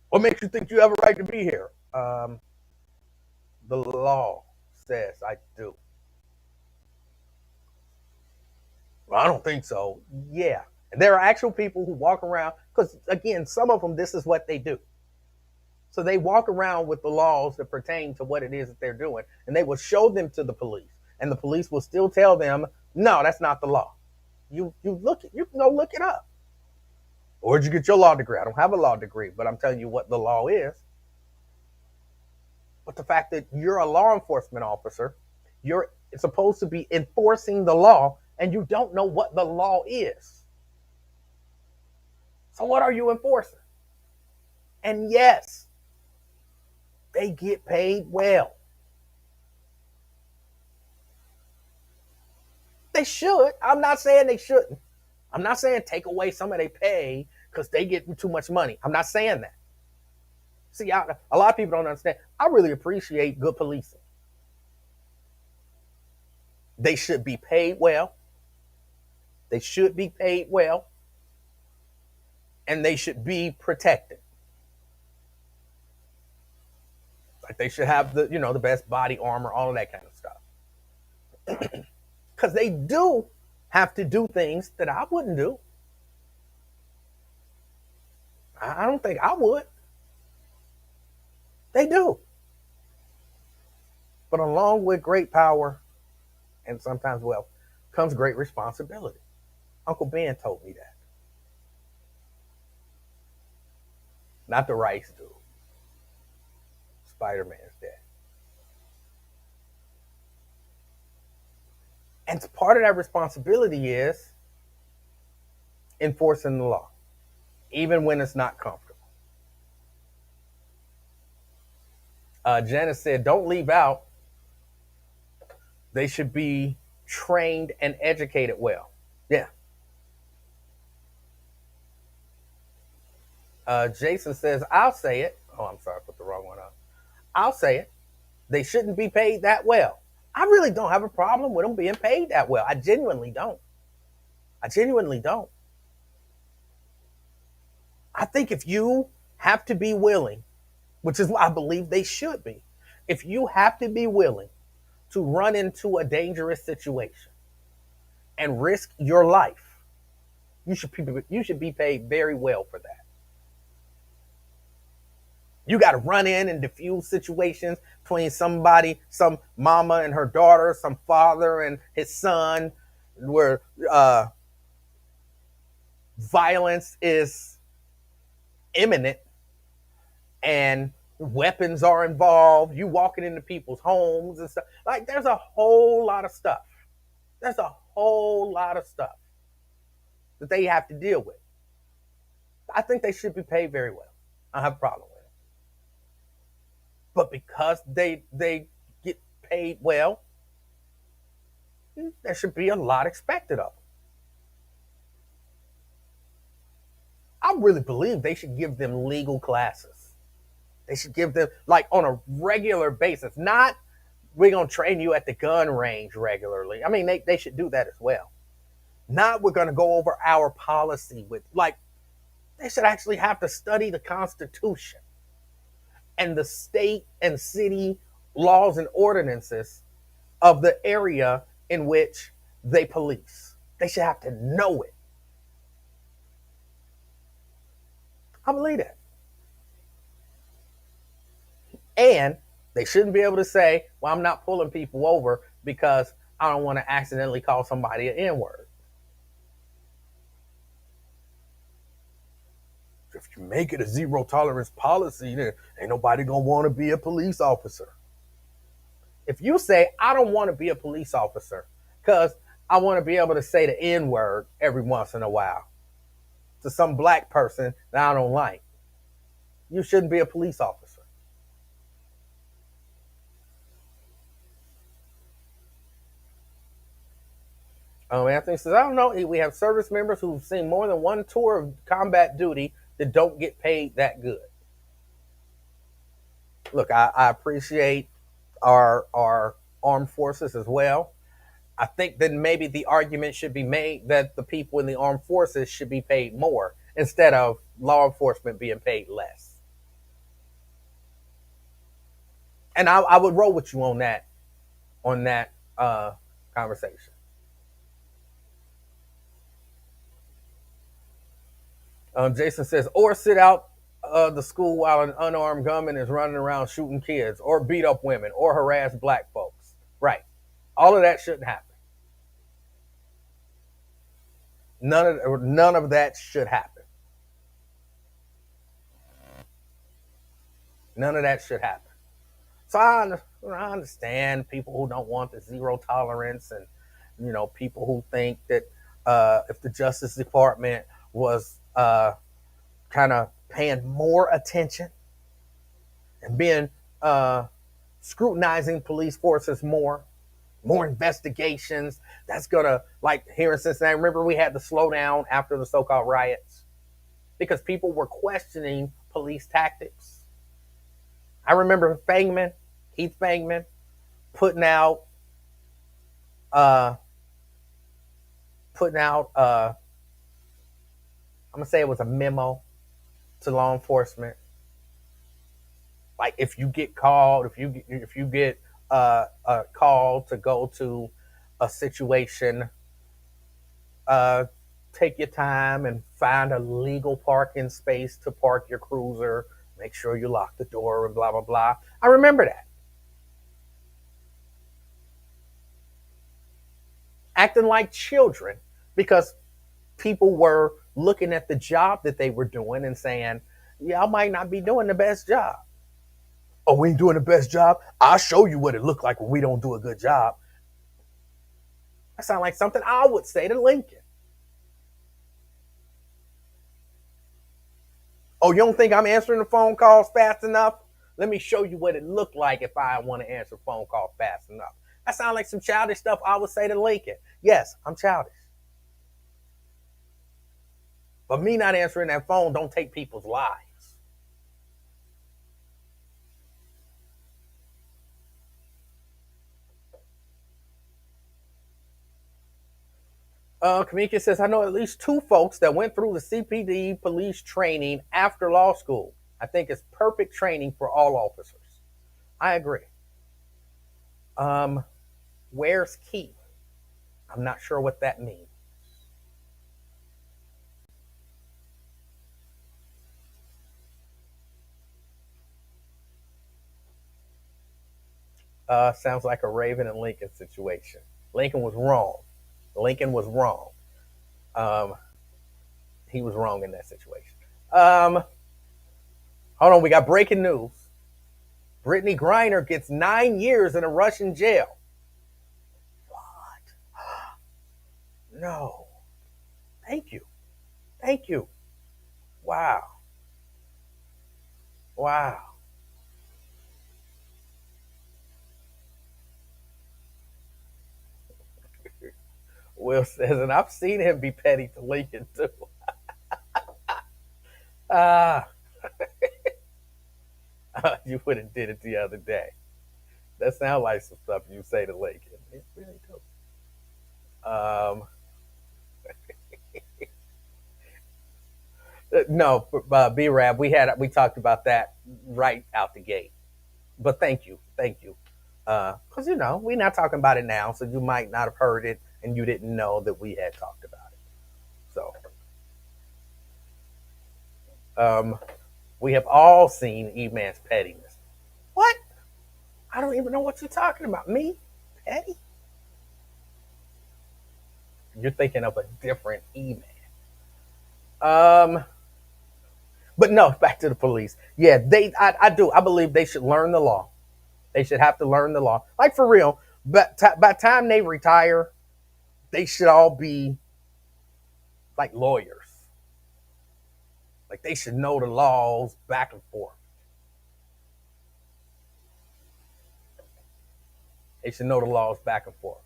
What makes you think you have a right to be here? The law says I do. Well, I don't think so. Yeah. And there are actual people who walk around, because again, some of them, this is what they do. So they walk around with the laws that pertain to what it is that they're doing, and they will show them to the police, and the police will still tell them, no, that's not the law. You can go look it up. Where'd you get your law degree? I don't have a law degree, but I'm telling you what the law is. But the fact that you're a law enforcement officer, you're supposed to be enforcing the law, and you don't know what the law is. So what are you enforcing? And yes, they get paid well. They should. I'm not saying they shouldn't. I'm not saying take away some of their pay because they get too much money. I'm not saying that. See, a lot of people don't understand. I really appreciate good policing. They should be paid well. They should be paid well. And they should be protected. Like they should have the best body armor, all of that kind of stuff. Because they do have to do things that I wouldn't do. I don't think I would. They do. But along with great power and sometimes wealth comes great responsibility. Uncle Ben told me that. Not the Rice dude. Spider Man's dad. And part of that responsibility is enforcing the law, even when it's not comfortable. Janice said, don't leave out. They should be trained and educated well. Yeah. Jason says, I'll say it. Oh, I'm sorry, I put the wrong one up. I'll say it. They shouldn't be paid that well. I really don't have a problem with them being paid that well. I genuinely don't. I genuinely don't. I think if you have to be willing, which is what I believe they should be, if you have to be willing to run into a dangerous situation and risk your life, you should be paid very well for that. You got to run in and diffuse situations between somebody, some mama and her daughter, some father and his son, where violence is imminent and weapons are involved. You walking into people's homes and stuff. Like, there's a whole lot of stuff. There's a whole lot of stuff that they have to deal with. I think they should be paid very well. I don't have a problem with it. But because they get paid well, there should be a lot expected of them. I really believe they should give them legal classes. They should give them, like, on a regular basis. Not, we're going to train you at the gun range regularly. I mean, they should do that as well. Not, we're going to go over our policy with, like, they should actually have to study the Constitution and the state and city laws and ordinances of the area in which they police. They should have to know it. I believe that. And they shouldn't be able to say, well, I'm not pulling people over because I don't want to accidentally call somebody an N-word. If you make it a zero tolerance policy, then ain't nobody gonna want to be a police officer. If you say, I don't want to be a police officer because I want to be able to say the N-word every once in a while to some black person that I don't like, you shouldn't be a police officer. Anthony says, I don't know. We have service members who've seen more than one tour of combat duty that don't get paid that good. Look, I appreciate our armed forces as well. I think that maybe the argument should be made that the people in the armed forces should be paid more instead of law enforcement being paid less. And I would roll with you on that conversation. Jason says, or sit out the school while an unarmed gunman is running around shooting kids, or beat up women, or harass black folks. Right. All of that shouldn't happen. None of that should happen. None of that should happen. So I understand people who don't want the zero tolerance, and people who think that if the Justice Department was kind of paying more attention and being scrutinizing police forces more investigations, that's gonna, like here in Cincinnati, remember we had the slowdown after the so-called riots because people were questioning police tactics. I remember Keith Fangman, putting out I'm gonna say it was a memo to law enforcement. Like, if you get called, if you get a call to go to a situation, take your time and find a legal parking space to park your cruiser, make sure you lock the door and blah, blah, blah. I remember that. Acting like children because people were looking at the job that they were doing and saying, yeah, I might not be doing the best job. Oh, we ain't doing the best job. I'll show you what it looked like when we don't do a good job. That sounds like something I would say to Lincoln. Oh, you don't think I'm answering the phone calls fast enough? Let me show you what it looked like if I want to answer phone calls fast enough. That sounds like some childish stuff I would say to Lincoln. Yes, I'm childish. But me not answering that phone don't take people's lives. Kamika says, I know at least two folks that went through the CPD police training after law school. I think it's perfect training for all officers. I agree. Um, where's Keith? I'm not sure what that means. Sounds like a Raven and Lincoln situation. Lincoln was wrong. Lincoln was wrong. Um, he was wrong in that situation. Um, hold on, we got breaking news. Brittany Griner gets 9 years in a Russian jail. What? No. Thank you. Thank you. Wow. Wow. Will says, and I've seen him be petty to Lincoln too. Ah, you would have did it the other day. That sounds like some stuff you say to Lincoln. It really do. Um, no, B-Rab, we talked about that right out the gate. But thank you, because we're not talking about it now, so you might not have heard it and you didn't know that we had talked about it. So, um, we have all seen E-Man's pettiness. What? I don't even know what you're talking about. Me? Petty? You're thinking of a different E-Man. Um, but no, back to the police. Yeah, I do. I believe they should learn the law. They should have to learn the law. Like for real. But by the time they retire, they should all be like lawyers. Like they should know the laws back and forth. They should know the laws back and forth.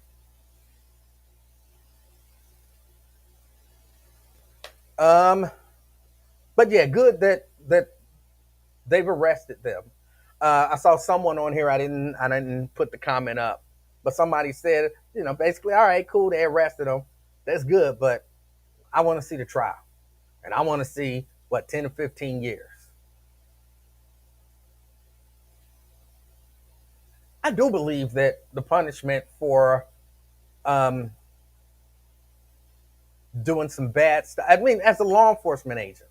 Um, but yeah, good that they've arrested them. I saw someone on here. I didn't put the comment up, but somebody said, basically, all right, cool, they arrested them. That's good, but I want to see the trial, and I want to see what 10 to 15 years. I do believe that the punishment for um, doing some bad stuff. I mean, as a law enforcement agent,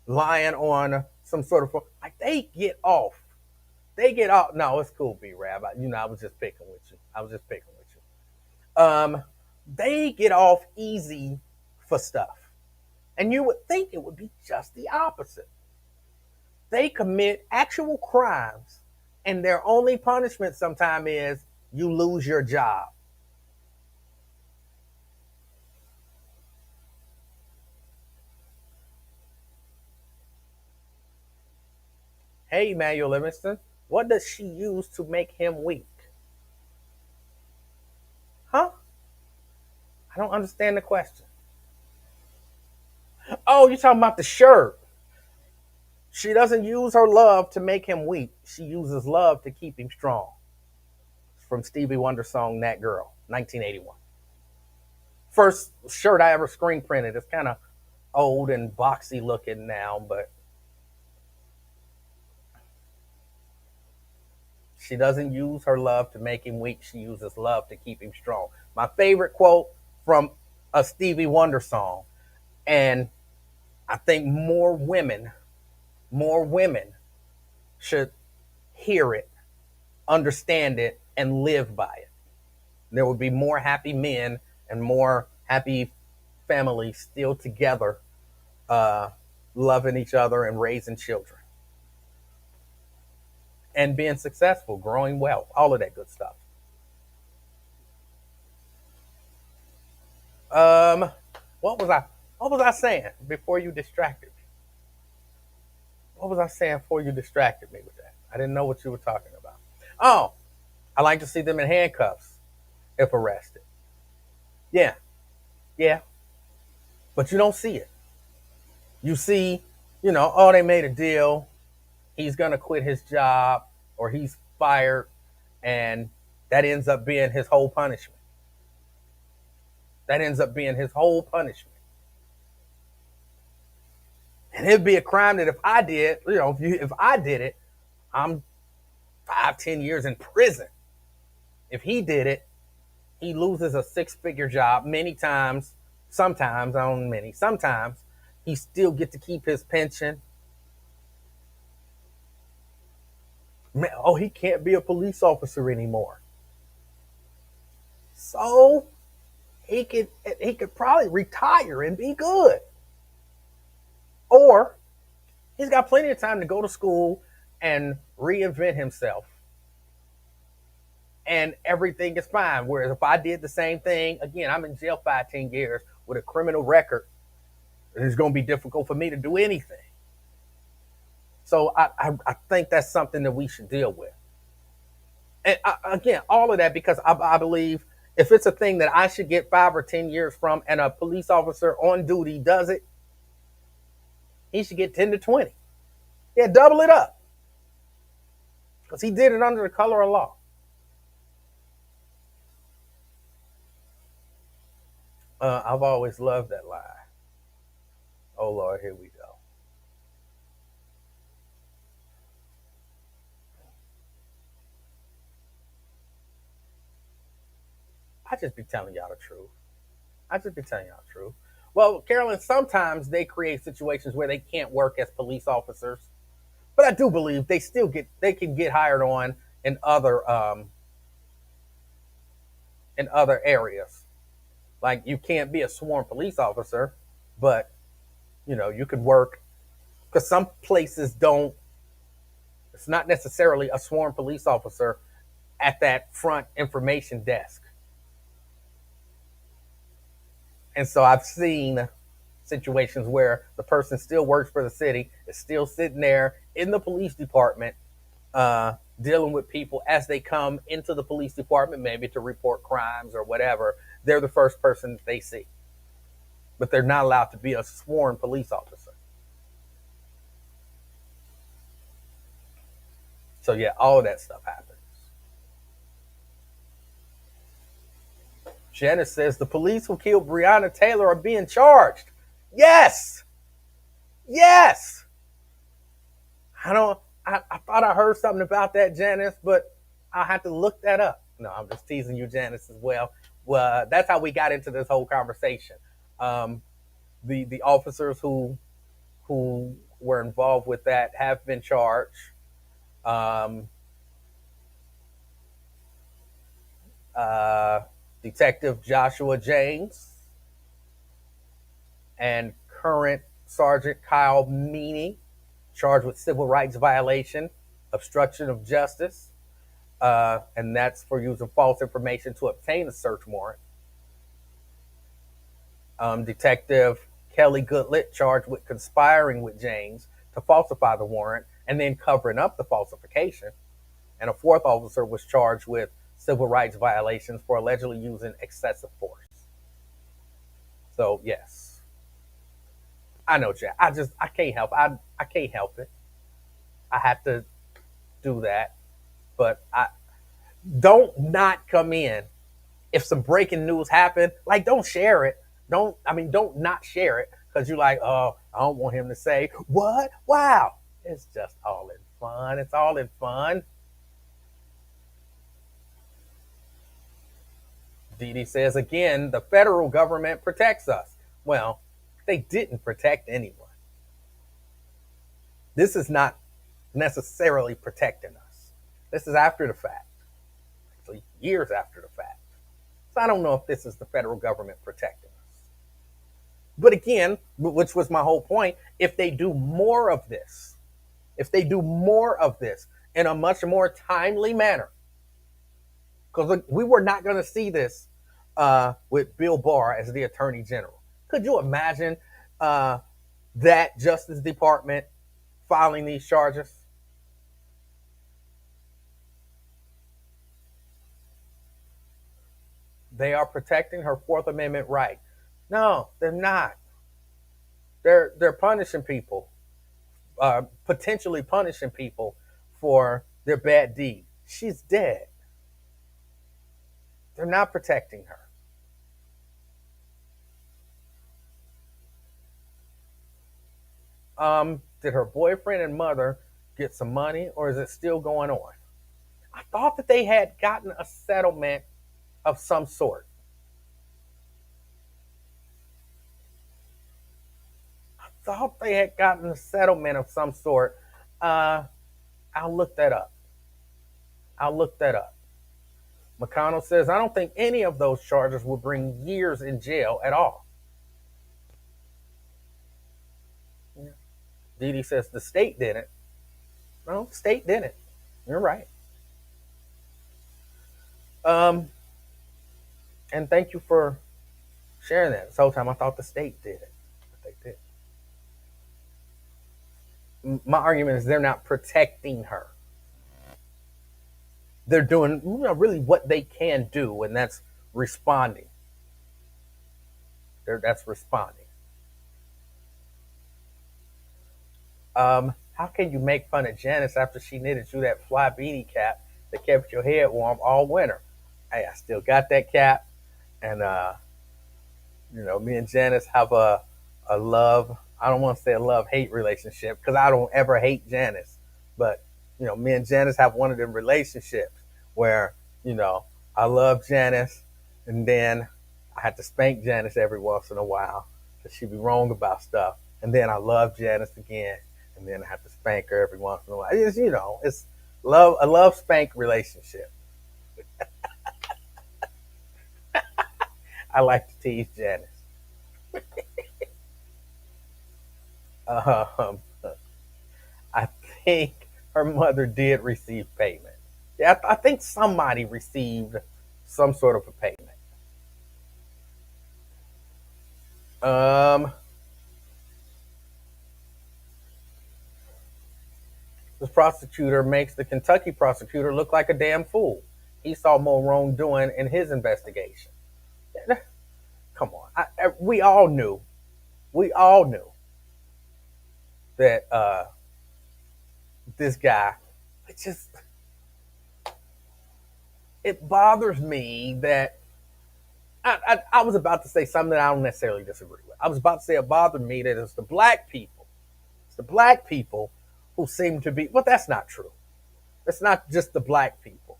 lying on some sort of like they get off. They get off. No, it's cool, B Rab. I was just picking with you. I was just picking with you. They get off easy for stuff, and you would think it would be just the opposite. They commit actual crimes, and their only punishment sometimes is you lose your job. Hey, Emanuel Livingston, what does she use to make him weak? Huh? I don't understand the question. Oh, you're talking about the shirt. She doesn't use her love to make him weak. She uses love to keep him strong. It's from Stevie Wonder's song That Girl, 1981. First shirt I ever screen printed. It's kind of old and boxy looking now, but she doesn't use her love to make him weak. She uses love to keep him strong. My favorite quote from a Stevie Wonder song And I think more women should hear it, understand it, and live by it. There would be more happy men and more happy families still together, uh, loving each other and raising children and being successful, growing wealth, all of that good stuff. Um, what was I? What was I saying before you distracted me? What was I saying before you distracted me with that? I didn't know what you were talking about. Oh, I like to see them in handcuffs if arrested. Yeah, yeah, but you don't see it. You see, oh, they made a deal. He's gonna quit his job or he's fired, and that ends up being his whole punishment. That ends up being his whole punishment. And it'd be a crime that if I did, if I did it, I'm 5, 10 years in prison. If he did it, he loses a six-figure job many times. Sometimes, I don't many. Sometimes he still get to keep his pension. Man, oh, he can't be a police officer anymore. So he could probably retire and be good, or he's got plenty of time to go to school and reinvent himself, and everything is fine. Whereas if I did the same thing again, I'm in jail 5, 10 years with a criminal record. It's going to be difficult for me to do anything. So I think that's something that we should deal with. And again, all of that because I believe if it's a thing that I should get 5 or 10 years from, and a police officer on duty does it, he should get 10 to 20. Yeah, double it up because he did it under the color of law. I've always loved that line. Oh Lord, here we go. I just be telling y'all the truth. I just be telling y'all the truth. Well, Carolyn, sometimes they create situations where they can't work as police officers, but I do believe they can get hired on in other areas. Like you can't be a sworn police officer, but you could work because some places don't. It's not necessarily a sworn police officer at that front information desk. And so I've seen situations where the person still works for the city, is still sitting there in the police department, dealing with people as they come into the police department, maybe to report crimes or whatever. They're the first person that they see, but they're not allowed to be a sworn police officer. So yeah, all of that stuff happens. Janice says the police who killed Breonna Taylor are being charged. Yes, yes. I don't. I thought I heard something about that, Janice, but I had to look that up. No, I'm just teasing you, Janice, as well. Well, that's how we got into this whole conversation. Um, the officers who were involved with that have been charged. Um, uh, Detective Joshua James and current Sergeant Kyle Meany charged with civil rights violation, obstruction of justice, and that's for using false information to obtain a search warrant. Detective Kelly Goodlett charged with conspiring with James to falsify the warrant and then covering up the falsification. And a fourth officer was charged with civil rights violations for allegedly using excessive force. So yes, I know, Jack. I can't help. I can't help it. I have to do that, but I don't not come in if some breaking news happen. Like, don't share it. Don't not share it because you're like, oh, I don't want him to say what. Wow, it's just all in fun. It's all in fun. Dee Dee says again, the federal government protects us. Well, They didn't protect anyone. This is not necessarily protecting us. This is after the fact, actually years after the fact. So I don't know if this is the federal government protecting us. But again, which was my whole point, if they do more of this, in a much more timely manner, because we were not going to see this with Bill Barr as the Attorney General. Could you imagine that Justice Department filing these charges? They are protecting her Fourth Amendment right. No, they're not. They're punishing people, potentially punishing people for their bad deed. She's dead. They're not protecting her. Did her boyfriend and mother get some money, or is it still going on? I thought that they had gotten a settlement of some sort. I thought they had gotten a settlement of some sort. Uh, I'll look that up. I'll look that up. McConnell says, I don't think any of those charges will bring years in jail at all. Yeah. Dee Dee says, the state didn't. No, the state didn't. You're right. And thank you for sharing that. This whole time I thought the state did it. But they did. My argument is they're not protecting her. They're doing really what they can do, and that's responding. That's responding. How can you make fun of Janice after she knitted you that fly beanie cap that kept your head warm all winter? Hey, I still got that cap, and me and Janice have a love. I don't want to say a love hate relationship because I don't ever hate Janice, but me and Janice have one of them relationships where I love Janice, and then I have to spank Janice every once in a while because she be wrong about stuff, and then I love Janice again, and then I have to spank her every once in a while. It's love, a love spank relationship. I like to tease Janice. Um, I think her mother did receive payment. Yeah, I think somebody received some sort of a payment. Um, this prosecutor makes the Kentucky prosecutor look like a damn fool. He saw more wrongdoing in his investigation. Come on, we all knew. We all knew that this guy. It just it bothers me that I was about to say something that I don't necessarily disagree with. I was about to say it bothered me that it's the black people. It's the black people who seem to be. Well, that's not true. It's not just the black people.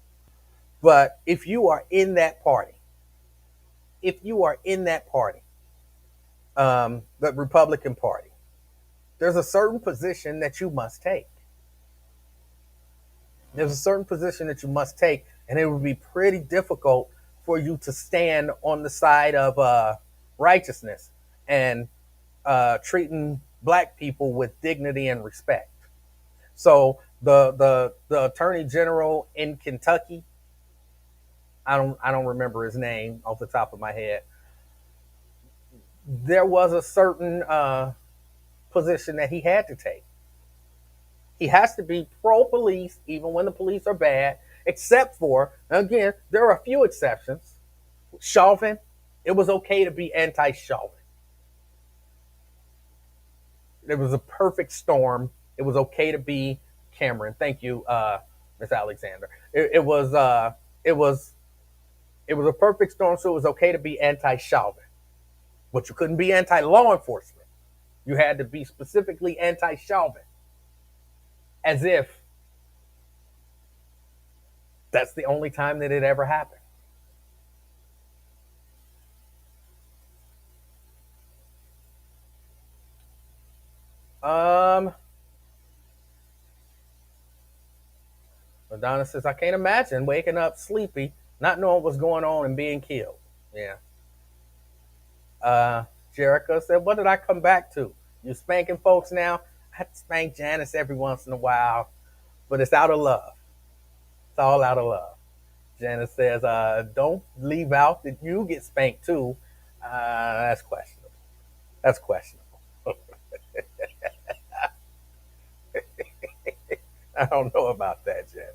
But if you are in that party, the Republican Party, there's a certain position that you must take. There's a certain position that you must take, and it would be pretty difficult for you to stand on the side of righteousness and treating black people with dignity and respect. So the Attorney General in Kentucky, I don't remember his name off the top of my head. There was a certain position that he had to take. He has to be pro police, even when the police are bad, except for, again, there are a few exceptions. Chauvin, it was okay to be anti Chauvin. It was a perfect storm. It was okay to be Cameron. Thank you, Miss Alexander. It was a perfect storm, so it was okay to be anti Chauvin. But you couldn't be anti law enforcement. You had to be specifically anti Chauvin. As if that's the only time that it ever happened. Donna says, I can't imagine waking up sleepy, not knowing what's going on and being killed. Yeah. Uh, Jericho said, what did I come back to? You spanking folks now? I spank Janice every once in a while, but it's out of love. It's all out of love. Janice says, don't leave out that you get spanked too. That's questionable. That's questionable. I don't know about that, Janice.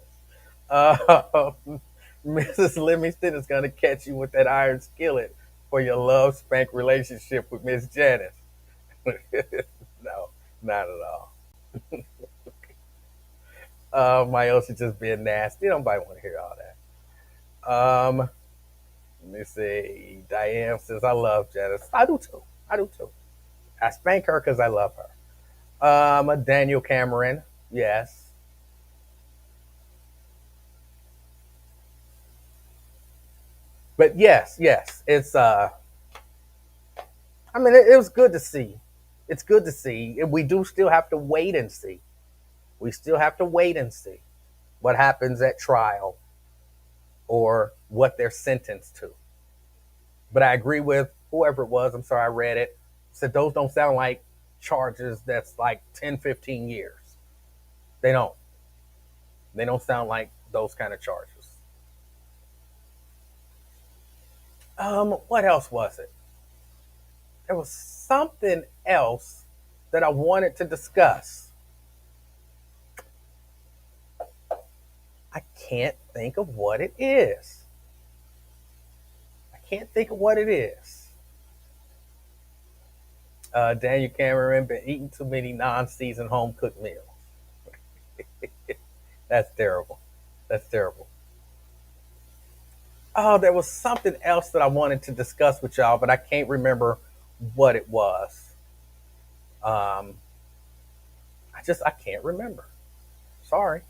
Uh, Mrs. Livingston is going to catch you with that iron skillet for your love spank relationship with Miss Janice. No, not at all. My else is just being nasty. Nobody want to hear all that. Let me see. Diane says, I love Janice. I do too. I do too. I spank her because I love her. Daniel Cameron. Yes. But yes, yes. I mean, it was good to see. It's good to see. And we do still have to wait and see. We still have to wait and see what happens at trial or what they're sentenced to. But I agree with whoever it was. I'm sorry, I read it. Said those don't sound like charges that's like 10, 15 years. They don't. They don't sound like those kind of charges. What else was it? There was something else that I wanted to discuss. I can't think of what it is. I can't think of what it is. Daniel Cameron been eating too many non-seasoned home cooked meals. That's terrible. That's terrible. Oh, there was something else that I wanted to discuss with y'all, but I can't remember what it was. Um, I can't remember. Sorry.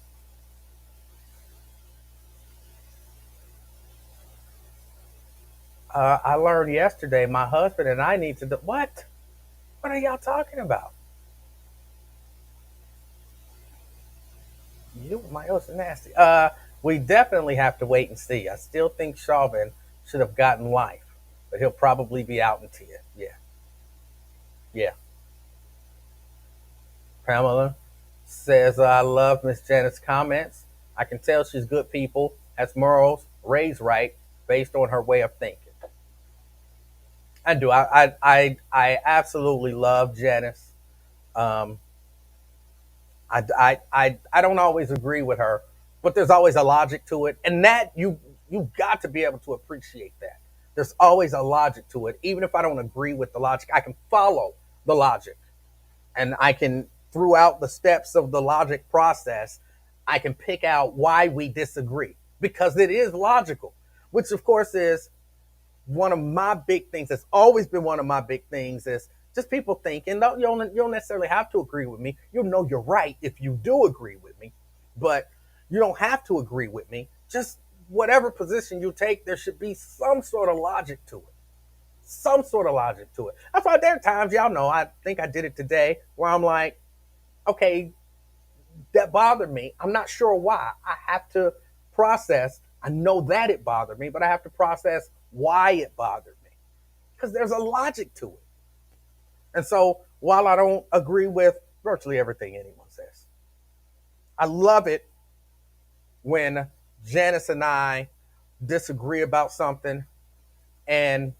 I learned yesterday my husband and I need to do what? What are y'all talking about? You, my else is nasty. We definitely have to wait and see. I still think Chauvin should have gotten life, but he'll probably be out in 10. Yeah, yeah. Pamela says, I love Miss Janet's comments. I can tell she's good people, has morals, raised right, based on her way of thinking. I do. I absolutely love Janice. Um, I don't always agree with her, but there's always a logic to it, and that you got to be able to appreciate that. There's always a logic to it, even if I don't agree with the logic. I can follow the logic, and I can throughout the steps of the logic process, I can pick out why we disagree because it is logical, which of course is one of my big things. That's always been one of my big things is just people thinking, no, you don't necessarily have to agree with me. You'll know you're right if you do agree with me, but you don't have to agree with me. Just whatever position you take, there should be some sort of logic to it. Some sort of logic to it. That's why there are times, y'all know, I think I did it today, where I'm like, okay, that bothered me. I'm not sure why. I have to process. I know that it bothered me, but I have to process why it bothered me because there's a logic to it. And so while I don't agree with virtually everything anyone says, I love it when Janice and I disagree about something and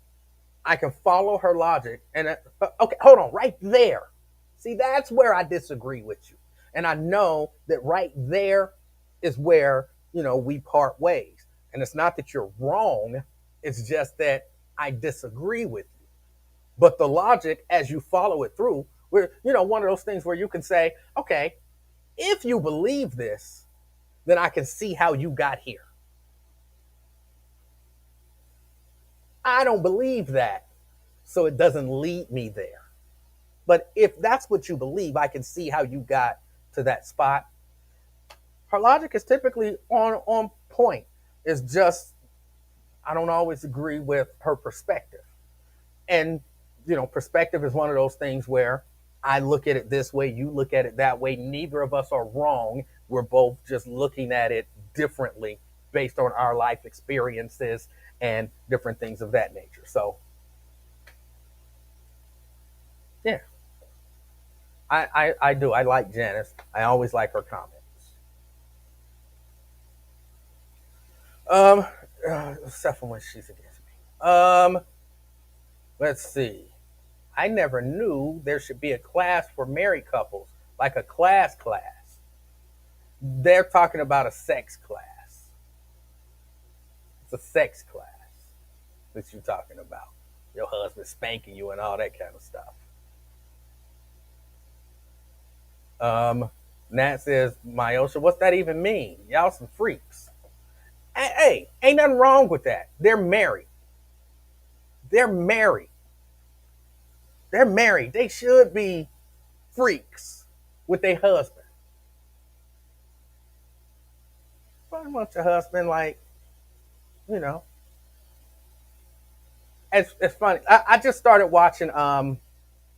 I can follow her logic. And okay, hold on, right there. See, that's where I disagree with you. And I know that right there is where, we part ways. And it's not that you're wrong, it's just that I disagree with you. But the logic, as you follow it through, one of those things where you can say, okay, if you believe this, then I can see how you got here. I don't believe that, so it doesn't lead me there. But if that's what you believe, I can see how you got to that spot. Her logic is typically on point. It's just I don't always agree with her perspective. And perspective is one of those things where I look at it this way, you look at it that way. Neither of us are wrong. we're both just looking at it differently based on our life experiences and different things of that nature. So, yeah, I do. I like Janice. I always like her comments. Um, except for when she's against me. Let's see. I never knew there should be a class for married couples, like a class. They're talking about a sex class. It's a sex class that you're talking about. Your husband spanking you and all that kind of stuff. Um, Nat says, Myosha, what's that even mean? Y'all some freaks. Hey, ain't nothing wrong with that. They're married. They're married. They're married. They should be freaks with their husband. But I want your husband, like, you know, it's funny. I just started watching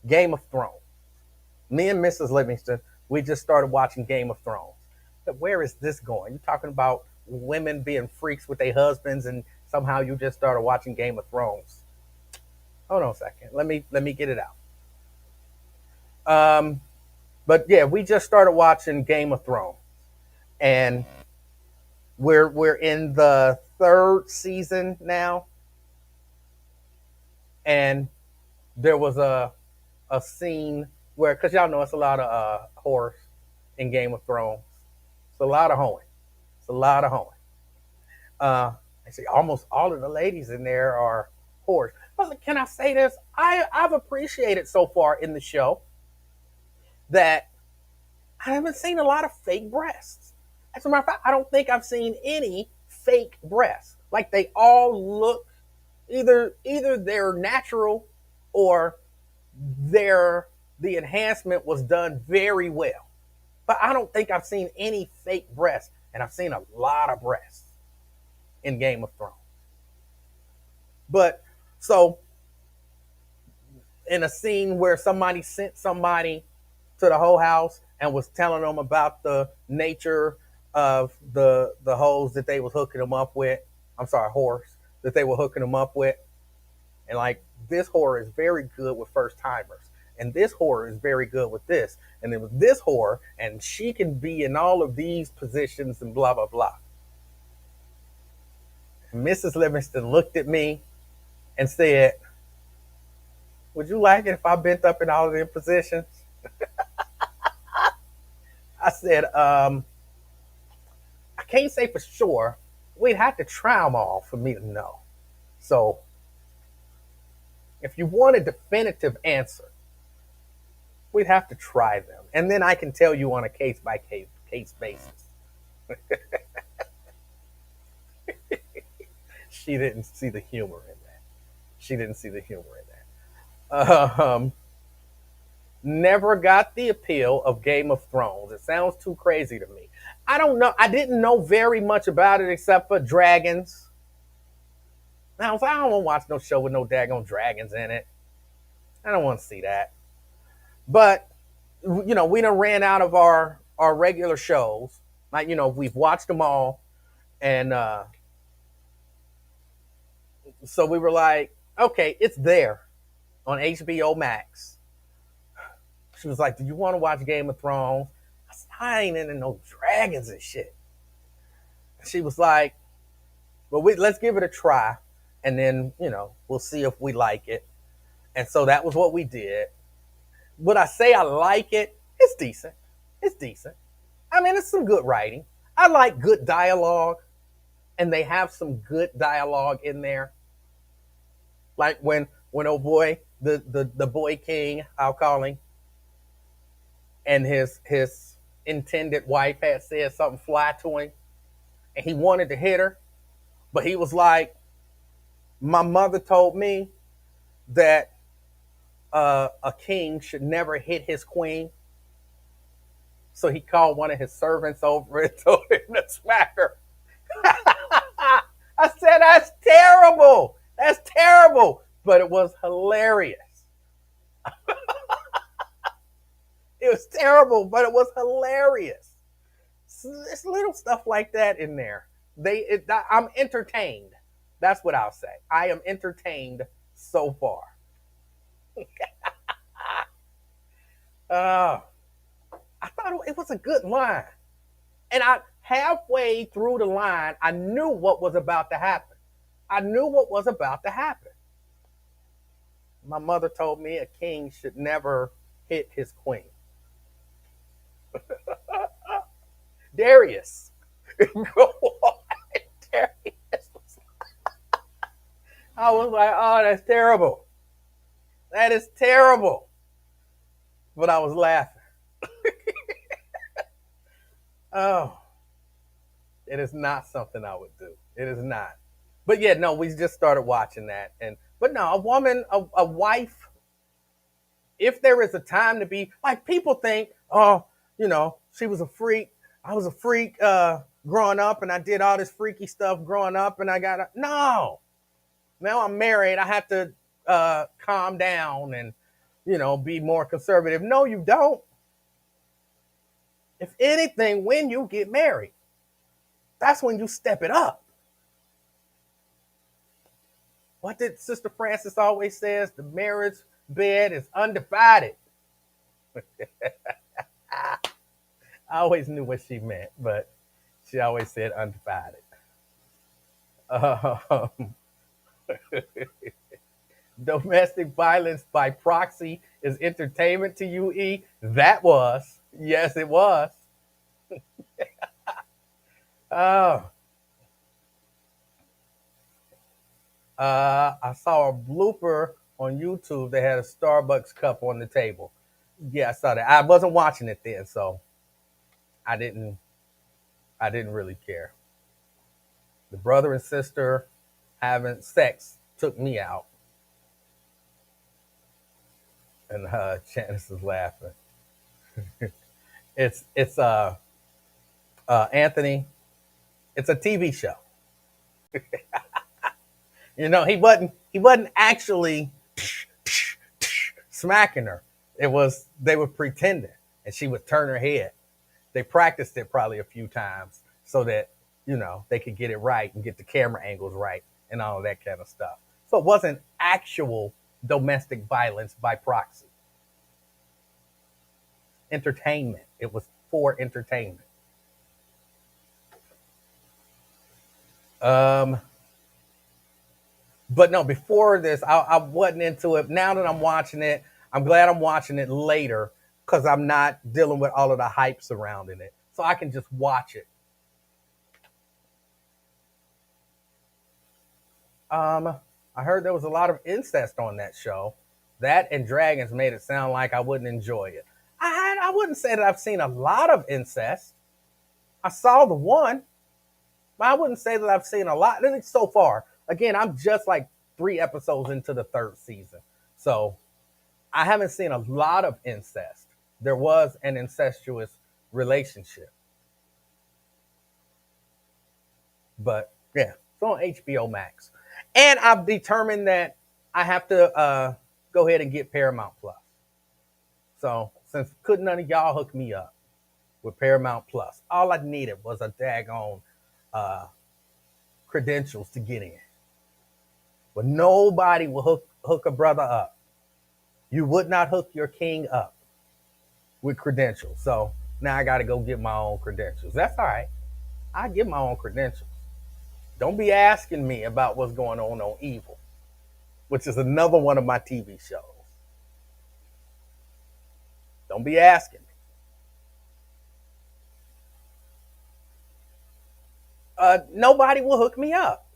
Game of Thrones. Me and Mrs. Livingston, we just started watching Game of Thrones. But where is this going? You're talking about women being freaks with their husbands, and somehow you just started watching Game of Thrones. Hold on a second. Let me get it out. But yeah, we just started watching Game of Thrones, and we're in the third season now, and there was a scene where, because y'all know it's a lot of horror in Game of Thrones. It's a lot of hoeing. It's a lot of hoeing. I see almost all of the ladies in there are whores. But can I say this? I've appreciated so far in the show that I haven't seen a lot of fake breasts. As a matter of fact, I don't think I've seen any fake breasts. Like they all look either they're natural or the enhancement was done very well. But I don't think I've seen any fake breasts, and I've seen a lot of breasts in Game of Thrones. But so in a scene where somebody sent somebody to the whole house and was telling them about the nature of the hoes that they was hooking them up with. I'm sorry, whores that they were hooking them up with. And like this whore is very good with first timers. And this whore is very good with this. And then with this whore, and she can be in all of these positions and blah, blah, blah. And Mrs. Livingston looked at me and said, would you like it if I bent up in all of them positions? I said, I can't say for sure. We'd have to try them all for me to know. So if you want a definitive answer, we'd have to try them. And then I can tell you on a case by case basis. She didn't see the humor in that. She didn't see the humor in that. Never got the appeal of Game of Thrones. It sounds too crazy to me. I don't know. I didn't know very much about it except for dragons. Now, I don't want to watch no show with no daggone dragons in it. I don't want to see that. But, we done ran out of our regular shows. Like, we've watched them all. And so we were like, okay, it's there on HBO Max. She was like, do you want to watch Game of Thrones? I said, I ain't into no dragons and shit. She was like, well, let's give it a try. And then, we'll see if we like it. And so that was what we did. Would I say I like it? It's decent. It's decent. I mean, it's some good writing. I like good dialogue. And they have some good dialogue in there. Like when oh boy, the boy king, I'll call him, and his intended wife had said something fly to him, and he wanted to hit her, but he was like, my mother told me that a king should never hit his queen. So he called one of his servants over and told him to smack her. I said, that's terrible. That's terrible. But it was hilarious. It was terrible, but it was hilarious. it's little stuff like that in there. I'm entertained. That's what I'll say. I am entertained so far. Uh, I thought it was a good line, and I halfway through the line, I knew what was about to happen. I knew what was about to happen. My mother told me a king should never hit his queen. Darius. Go on, Darius. I was like, oh, that's terrible. That is terrible. But I was laughing. Oh, it is not something I would do. It is not. But yeah, no, we just started watching that. But no, a woman, a wife, if there is a time to be like people think, oh, she was a freak. I was a freak growing up and I did all this freaky stuff growing up and I got no. Now I'm married. I have to calm down and be more conservative. No, you don't. If anything, when you get married, that's when you step it up. What did Sister Francis always says? The marriage bed is undivided. I always knew what she meant, but she always said undivided. Um, Domestic violence by proxy is entertainment to you, E. That was. Yes, it was. Oh, I saw a blooper on YouTube. They had a Starbucks cup on the table. Yeah, I saw that. I wasn't watching it then, so I didn't. I didn't really care. The brother and sister having sex took me out, and Janice is laughing. It's Anthony. It's a TV show. He wasn't actually smacking her. It was they were pretending, and she would turn her head. They practiced it probably a few times so that they could get it right and get the camera angles right and all of that kind of stuff. So it wasn't actual domestic violence by proxy. Entertainment. It was for entertainment. Um, but no, before this, I wasn't into it. Now that I'm watching it, I'm glad I'm watching it later because I'm not dealing with all of the hype surrounding it. So I can just watch it. I heard there was a lot of incest on that show. That and dragons made it sound like I wouldn't enjoy it. I wouldn't say that I've seen a lot of incest. I saw the one, but I wouldn't say that I've seen a lot. At least so far. Again, I'm just like 3 episodes into the third season. So I haven't seen a lot of incest. There was an incestuous relationship. But yeah, it's on HBO Max. And I've determined that I have to go ahead and get Paramount Plus. So since couldn't none of y'all hook me up with Paramount Plus, all I needed was a daggone uh, credentials to get in. But nobody will hook a brother up. You would not hook your king up with credentials. So now I got to go get my own credentials. That's all right. I get my own credentials. Don't be asking me about what's going on Evil, which is another one of my TV shows. Don't be asking me. Nobody will hook me up.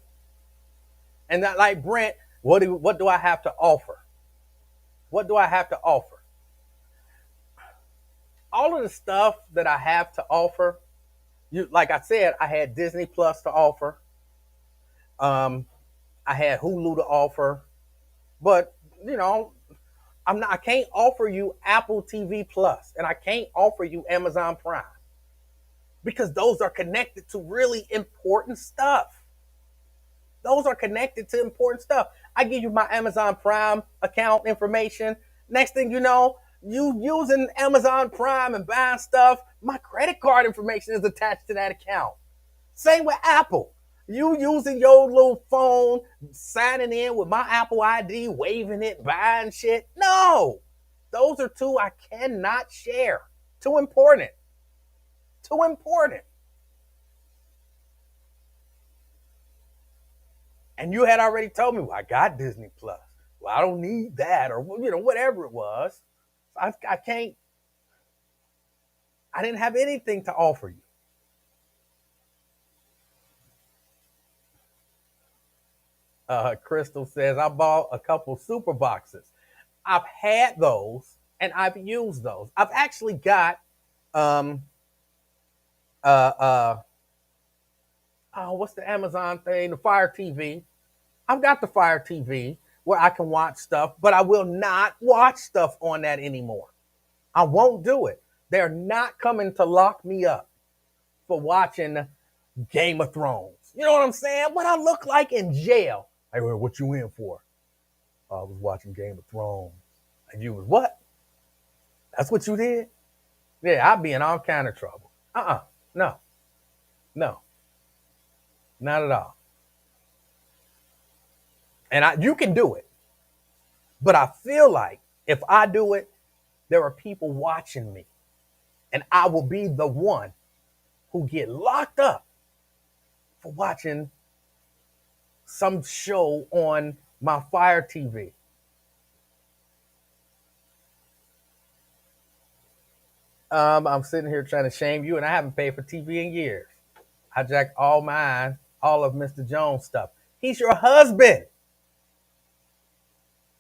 And that, like Brent, what do I have to offer? What do I have to offer? All of the stuff that I have to offer, like I said, I had Disney Plus to offer. Um, I had Hulu to offer, but you know, I can't offer you Apple TV Plus, and I can't offer you Amazon Prime because those are connected to really important stuff. Those are connected to important stuff. I give you my Amazon Prime account information. Next thing you know, You using Amazon Prime and buying stuff, my credit card information is attached to that account. Same with Apple. You using your little phone, signing in with my Apple ID, waving it, buying shit. No, those are two I cannot share. Too important. Too important. And you had already told me, well, I got Disney Plus. Well, I don't need that, or whatever it was. I can't. I didn't have anything to offer you. Crystal says I bought a couple super boxes. I've had those and I've used those. I've actually got um uh uh oh, what's the Amazon thing? The Fire TV. I've got the Fire TV where I can watch stuff, but I will not watch stuff on that anymore. I won't do it. They're not coming to lock me up for watching Game of Thrones. You know what I'm saying? What I look like in jail. Hey, well, what you in for? I was watching Game of Thrones. And you was what? That's what you did? Yeah, I'd be in all kind of trouble. No, no, not at all. And you can do it, but I feel like if I do it, there are people watching me, and I will be the one who get locked up for watching some show on my Fire TV. I'm sitting here trying to shame you, and I haven't paid for TV in years. I jacked all of Mr. Jones' stuff. He's your husband.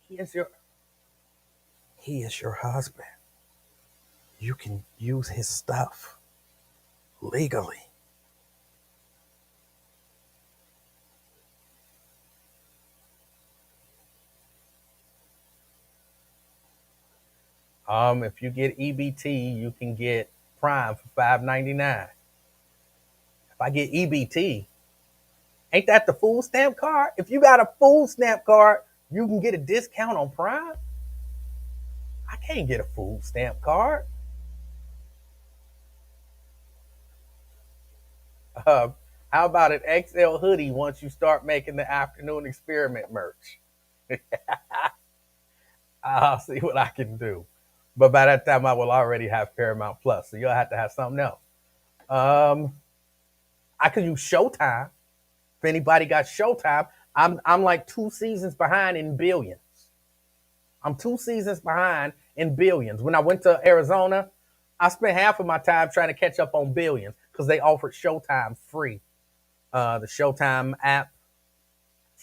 He is your he is your husband. You can use his stuff legally. If you get EBT, you can get Prime for $5.99. If I get EBT, ain't that the food stamp card? If you got a food stamp card, you can get a discount on Prime. I can't get a food stamp card. Uh, how about an XL hoodie once you start making the afternoon experiment merch? I'll see what I can do. But by that time, I will already have Paramount Plus, so you'll have to have something else. Um, I could use Showtime. If anybody got Showtime, I'm like 2 seasons behind in Billions. I'm 2 seasons behind in Billions. When I went to Arizona, I spent half of my time trying to catch up on Billions because they offered Showtime free. The Showtime app,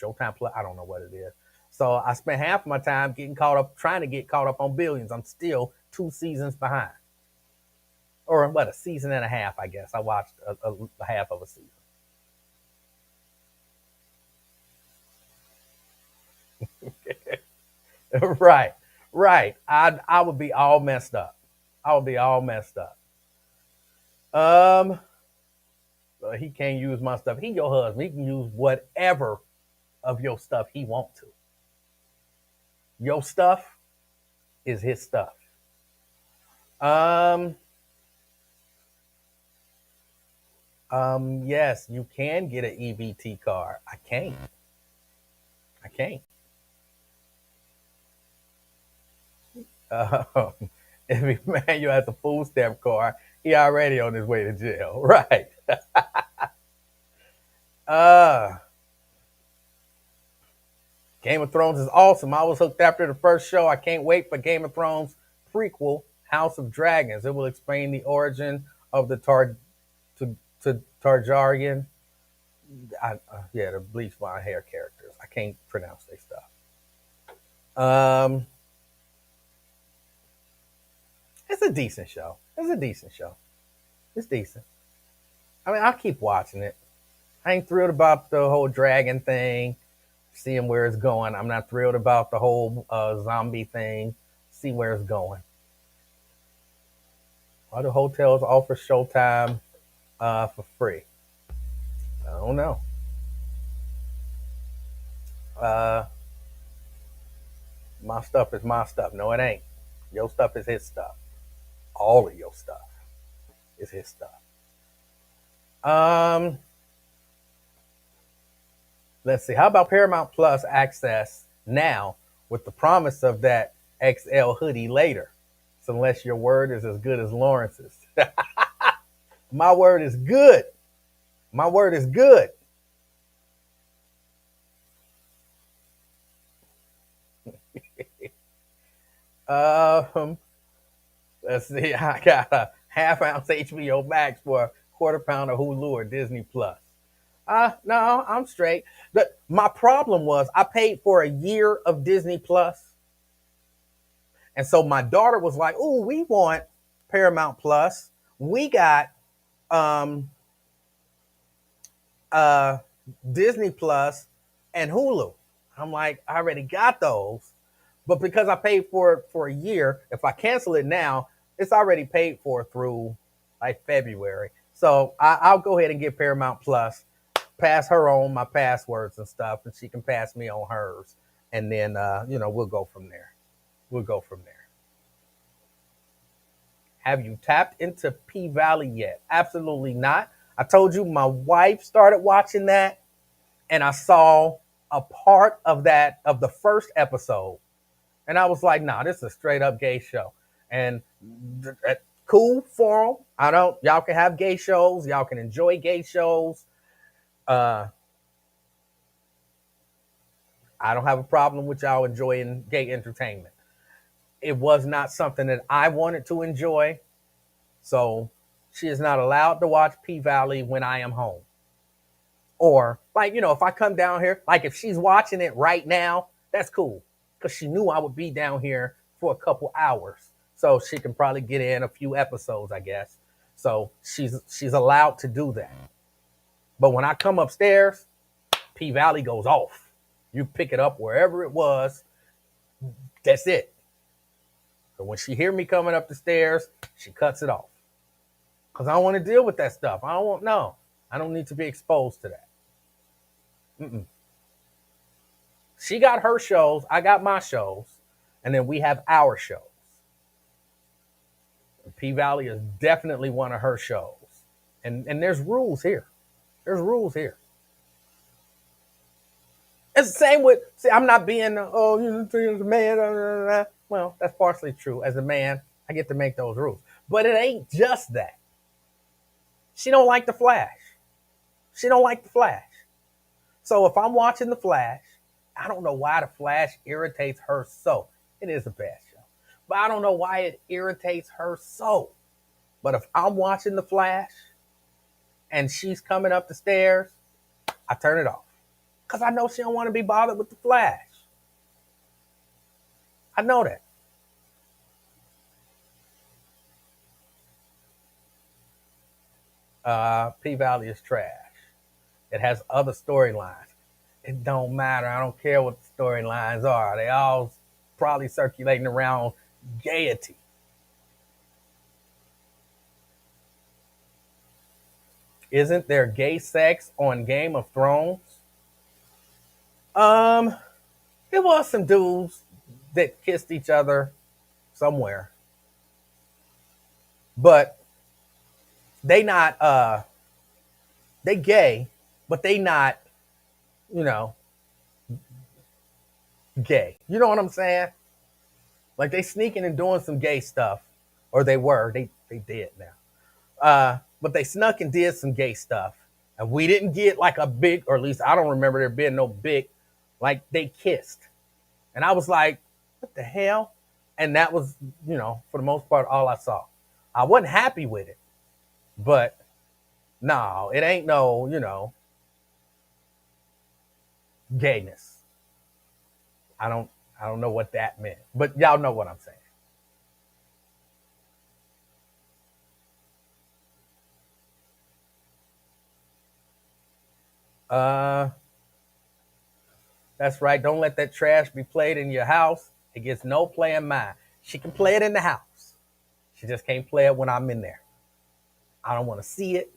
Showtime Plus, I don't know what it is. So I spent half of my time getting caught up, trying to get caught up on Billions. I'm still 2 seasons behind, or what, a season and a half, I guess. I watched a half of a season. Right, right. I would be all messed up. I would be all messed up. Um, he can't use my stuff. He your husband. He can use whatever of your stuff he want to. Your stuff is his stuff. Um, yes, you can get an EBT card. I can't. I can't. Um, if Emmanuel has a food stamp card, he already on his way to jail. Right. Uh, Game of Thrones is awesome. I was hooked after the first show. I can't wait for Game of Thrones prequel, House of Dragons. It will explain the origin of the to Targaryen. Yeah, the bleach blonde hair characters. I can't pronounce their stuff. Um, it's a decent show. It's a decent show. It's decent. I mean, I'll keep watching it. I ain't thrilled about the whole dragon thing, seeing where it's going. I'm not thrilled about the whole zombie thing, see where it's going. Why do hotels offer Showtime for free? I don't know. Uh, my stuff is my stuff. No, it ain't. Your stuff is his stuff. All of your stuff is his stuff. Um, let's see. How about Paramount Plus access now with the promise of that XL hoodie later? So unless your word is as good as Lawrence's, my word is good. My word is good. Um, let's see. I got a half ounce HBO Max for a quarter pound of Hulu or Disney Plus. No, I'm straight. My problem was I paid for a year of Disney Plus, and so my daughter was like, "Oh, we want Paramount Plus. We got um uh Disney Plus and Hulu." I'm like, I already got those, but because I paid for it for a year, if I cancel it now, it's already paid for through like February. So I'll go ahead and get Paramount Plus, pass her on my passwords and stuff, and she can pass me on hers, and then we'll go from there. We'll go from there. Have you tapped into P Valley yet? Absolutely not. I told you my wife started watching that, and I saw a part of that of the first episode, and I was like, "Nah, this is a straight up gay show." And cool for them. I don't. Y'all can have gay shows. Y'all can enjoy gay shows. Uh, I don't have a problem with y'all enjoying gay entertainment. It was not something that I wanted to enjoy, so she is not allowed to watch P Valley when I am home. Or like, if I come down here, like if she's watching it right now, that's cool. Because she knew I would be down here for a couple hours. So she can probably get in a few episodes, I guess. So she's allowed to do that. But when I come upstairs, P Valley goes off. You pick it up wherever it was. That's it. So when she hear me coming up the stairs, she cuts it off. Because I don't want to deal with that stuff. I don't want, no. I don't need to be exposed to that. Mm-mm. She got her shows, I got my shows, and then we have our shows. P Valley is definitely one of her shows. And there's rules here. There's rules here. It's the same with, see, I'm not being, as a man. Well, that's partially true. As a man, I get to make those rules. But it ain't just that. She don't like the Flash. She don't like the Flash. So if I'm watching the Flash, I don't know why the Flash irritates her so. It is a bad show. But I don't know why it irritates her so. But if I'm watching the Flash and she's coming up the stairs, I turn it off. Because I know she don't want to be bothered with the Flash. I know that. P Valley is trash. It has other storylines. It don't matter. I don't care what the storylines are. They all probably circulating around gaiety. Isn't there gay sex on Game of Thrones? Um, there was some dudes that kissed each other somewhere, but they not they gay, but they not, you know, gay. You know what I'm saying? Like they sneaking and doing some gay stuff, or they were. They did now. But they snuck and did some gay stuff, and we didn't get like a big, or at least I don't remember there being no big, like they kissed, and I was like, what the hell? And that was, for the most part, all I saw. I wasn't happy with it, but no, it ain't no, gayness. I don't, I don't know what that meant, but y'all know what I'm saying. Uh, that's right. Don't let that trash be played in your house. It gets no play in mine. She can play it in the house. She just can't play it when I'm in there. I don't want to see it.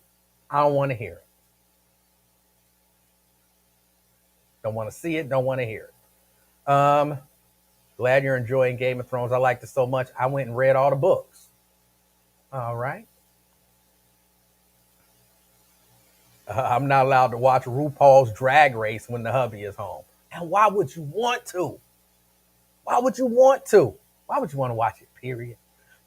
I don't want to hear it. Don't want to see it. Don't want to hear it. Glad you're enjoying Game of Thrones. I liked it so much, I went and read all the books. All right. I'm not allowed to watch RuPaul's Drag Race when the hubby is home. And why would you want to? Why would you want to? Why would you want to watch it, period?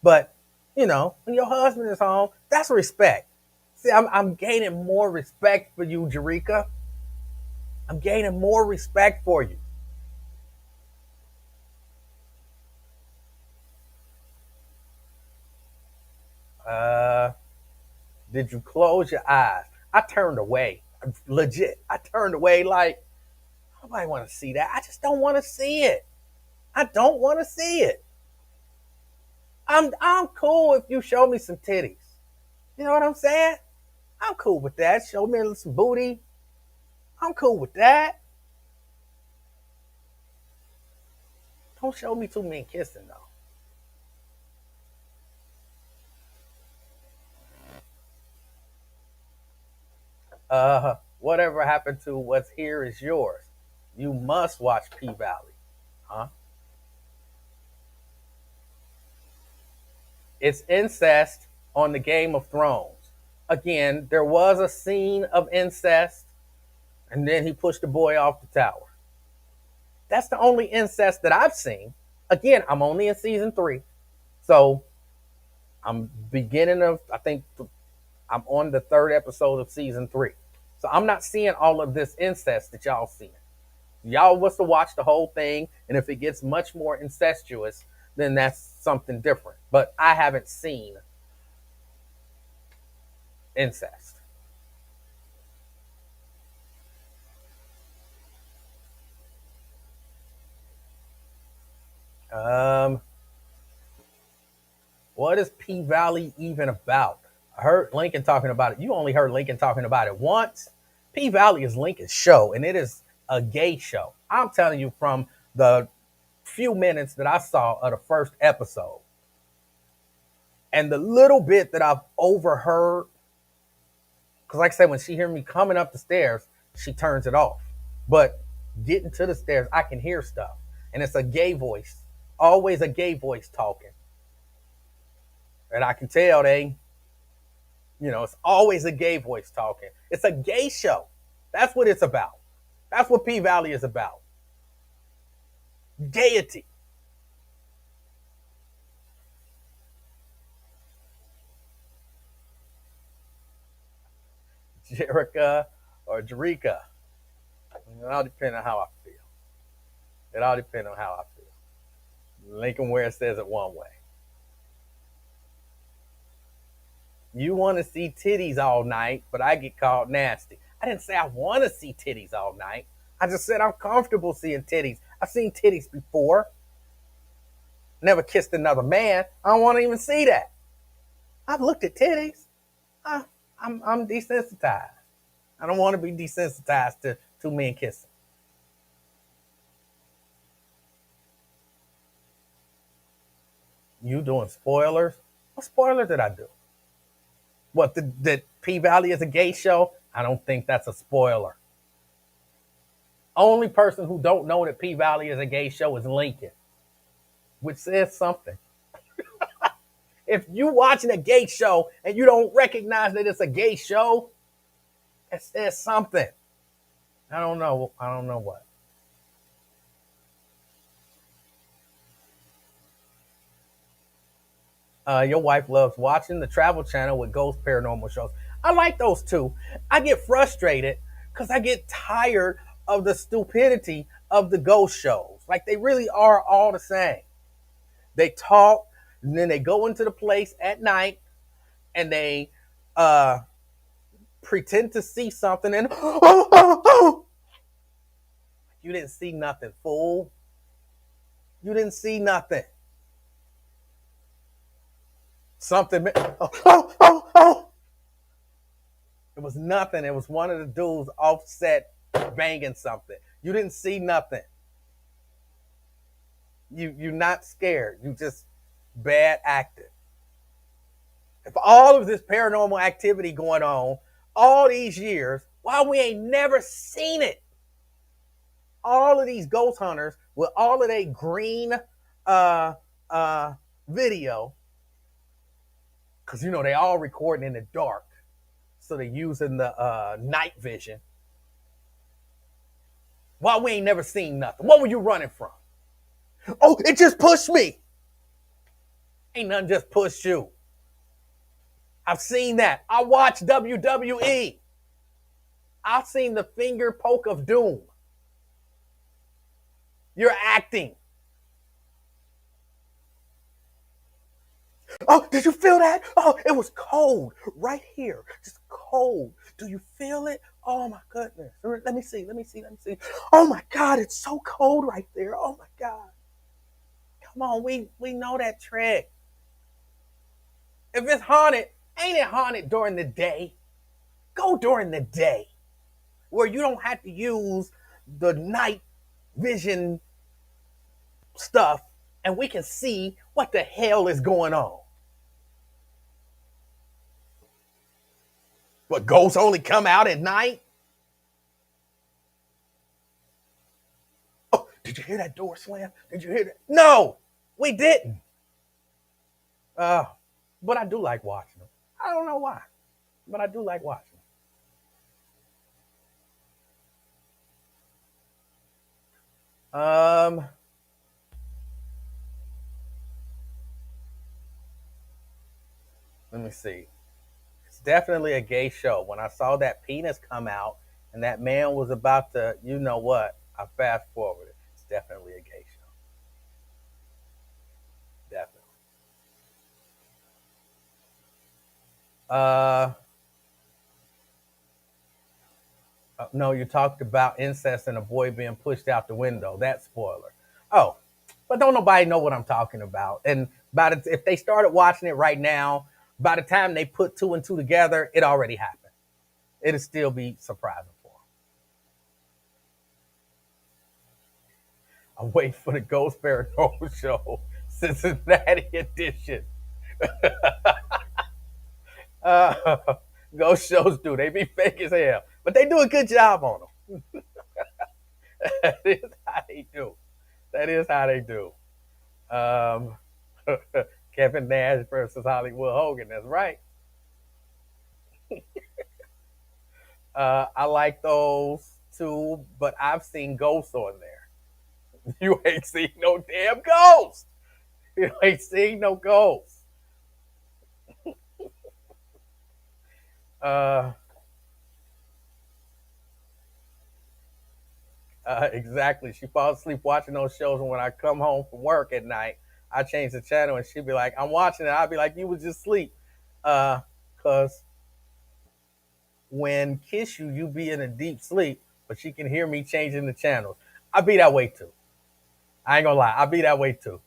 But, when your husband is home, that's respect. See, I'm gaining more respect for you, Jerika. I'm gaining more respect for you. Uh, did you close your eyes? I turned away. Legit. I turned away like, nobody want to see that. I just don't want to see it. I don't want to see it. I'm cool if you show me some titties. You know what I'm saying? I'm cool with that. Show me some booty. I'm cool with that. Don't show me too many kissing though. Whatever happened to what's here is yours. You must watch P Valley, huh? It's incest on the Game of Thrones. Again, there was a scene of incest, and then he pushed the boy off the tower. That's the only incest that I've seen. Again, I'm only in season 3, so I'm beginning of. I think I'm on the 3rd episode of season 3, so I'm not seeing all of this incest that y'all seeing. Y'all was to watch the whole thing, and if it gets much more incestuous, then that's something different. But I haven't seen incest. Um, what is P Valley even about? I heard Lincoln talking about it. You only heard Lincoln talking about it once. P Valley is Lincoln's show, and it is a gay show. I'm telling you from the few minutes that I saw of the first episode, and the little bit that I've overheard, because like I said, when she hears me coming up the stairs, she turns it off. But getting to the stairs, I can hear stuff, and it's a gay voice, always a gay voice talking, and I can tell it's always a gay voice talking. It's a gay show. That's what it's about. That's what P Valley is about. Gaiety. Jerica or Jerika. It all depends on how I feel. It all depends on how I feel. Lincoln Ware says it one way. You want to see titties all night, but I get called nasty. I didn't say I want to see titties all night. I just said I'm comfortable seeing titties. I've seen titties before. Never kissed another man. I don't want to even see that. I've looked at titties. I'm desensitized. I don't want to be desensitized to two men kissing. You doing spoilers? What spoiler did I do? What, that P Valley is a gay show? I don't think that's a spoiler. Only person who don't know that P Valley is a gay show is Lincoln, which says something. If you watching a gay show and you don't recognize that it's a gay show, it says something. I don't know. I don't know what. Your wife loves watching the Travel Channel with ghost paranormal shows. I like those too. I get frustrated because I get tired of the stupidity of the ghost shows. Like they really are all the same. They talk, and then they go into the place at night, and they uh, pretend to see something, and you didn't see nothing, fool. You didn't see nothing. Something. It was nothing. It was one of the dudes offset banging something. You didn't see nothing. You're not scared. You just bad acting. If all of this paranormal activity going on all these years, why we ain't never seen it? all of these ghost hunters with all of their green uh uh video, because they all recording in the dark, so they're using the night vision. Why we ain't never seen nothing? What were you running from? Oh, it just pushed me. Ain't nothing just pushed you. I've seen that. I watched WWE. I've seen the finger poke of doom. You're acting. Oh, did you feel that? Oh, it was cold right here. Just cold. Do you feel it? Oh my goodness. Let me see. Let me see. Let me see. Oh my God, it's so cold right there. Oh my God. Come on, we know that trick. If it's haunted, ain't it haunted during the day? Go during the day where you don't have to use the night vision stuff and we can see what the hell is going on. But ghosts only come out at night? Oh, did you hear that door slam? Did you hear that? No, we didn't. Uh, but I do like watching them. I don't know why, but I do like watching them. Let me see. It's definitely a gay show. When I saw that penis come out and that man was about to, you know what? I fast forwarded. It's definitely a gay show. Definitely. Uh, no, you talked about incest and a boy being pushed out the window. That spoiler. Oh, but don't nobody know what I'm talking about. And if they started watching it right now, by the time they put two and two together, it already happened. It'll still be surprising for them. I'm waiting for the Ghost Paranormal Show, Cincinnati edition. Uh, Ghost shows do. They be fake as hell, but they do a good job on them. That is how they do. That is how they do. Um, Kevin Nash versus Hollywood Hogan. That's right. I like those too, but I've seen ghosts on there. You ain't seen no damn ghost. You ain't seen no ghosts. Uh, exactly. She falls asleep watching those shows, and when I come home from work at night, I change the channel, and she'd be like, "I'm watching it." I'd be like, "You was just asleep," because when kiss you, you be in a deep sleep, but she can hear me changing the channels. I be that way too. I ain't gonna lie, I be that way too.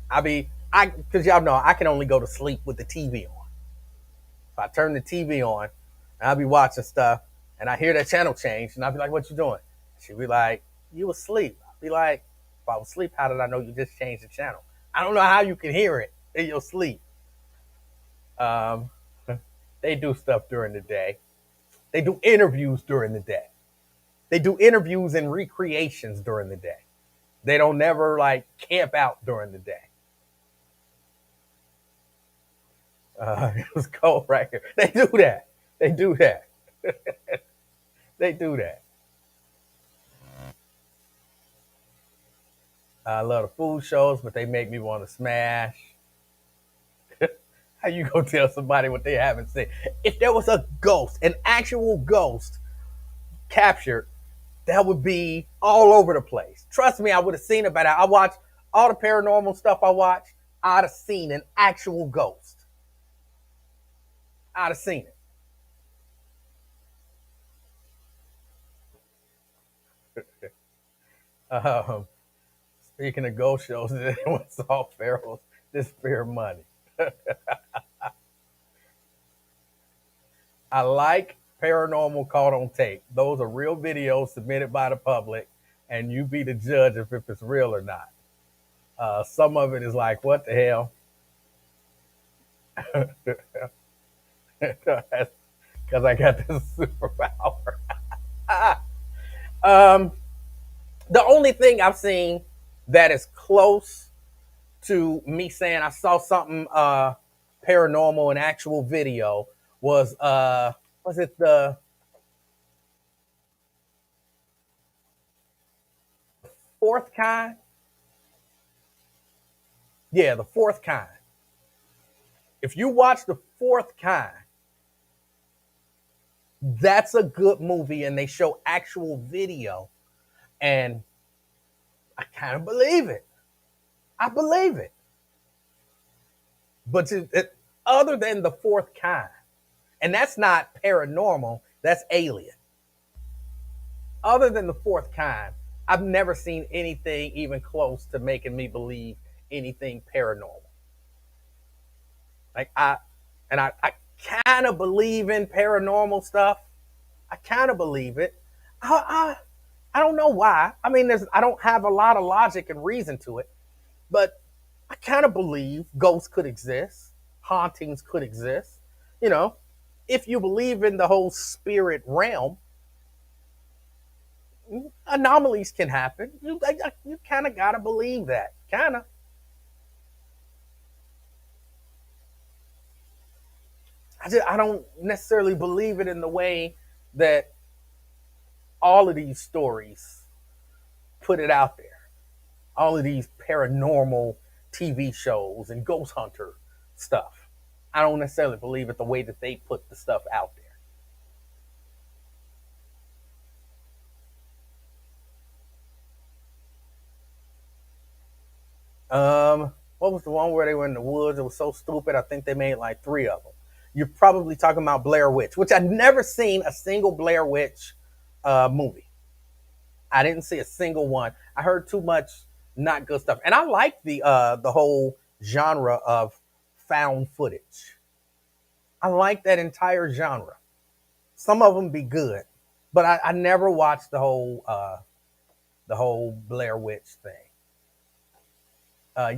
Because y'all know I can only go to sleep with the TV on. If I turn the TV on, and I'll be watching stuff, and I hear that channel change, and I'll be like, "What you doing?" She'll be like, "You asleep." I'll be like, "If I was asleep, how did I know you just changed the channel?" I don't know how you can hear it in your sleep. Um, they do stuff during the day. They do interviews during the day. They do interviews and recreations during the day. They don't never like camp out during the day. It was cold right here. They do that. They do that. They do that. I love the food shows, but they make me want to smash. How you gonna tell somebody what they haven't seen? If there was a ghost, an actual ghost captured, that would be all over the place. Trust me, I would have seen it by now. I watch all the paranormal stuff I watch. I'd have seen an actual ghost. I'd have seen it. Um, Speaking of ghost shows, did anyone saw Pharaoh's disappear money? I like paranormal caught on tape. Those are real videos submitted by the public, and you be the judge if it's real or not. Some of it is like, what the hell? Because I got this superpower. um, The only thing I've seen that is close to me saying I saw something paranormal in actual video was it the fourth kind? Yeah, the fourth kind. If you watch the fourth kind, that's a good movie, and they show actual video, and I kind of believe it. I believe it. But other than the fourth kind, and that's not paranormal, that's alien. Other than the fourth kind, I've never seen anything even close to making me believe anything paranormal. Like I kind of believe in paranormal stuff. I kind of believe it. I don't know why. I mean, I don't have a lot of logic and reason to it, but I kind of believe ghosts could exist, hauntings could exist. You know, if you believe in the whole spirit realm, anomalies can happen. You kind of gotta believe that. Kind of. I don't necessarily believe it in the way that all of these stories put it out there. All of these paranormal TV shows and ghost hunter stuff. I don't necessarily believe it the way that they put the stuff out there. What was the one where they were in the woods? It was so stupid. I think they made like three of them. You're probably talking about Blair Witch, which I've never seen a single Blair Witch movie. I didn't see a single one. I heard too much not good stuff, and I like the whole genre of found footage. I like that entire genre. Some of them be good, but I never watched the whole Blair Witch thing.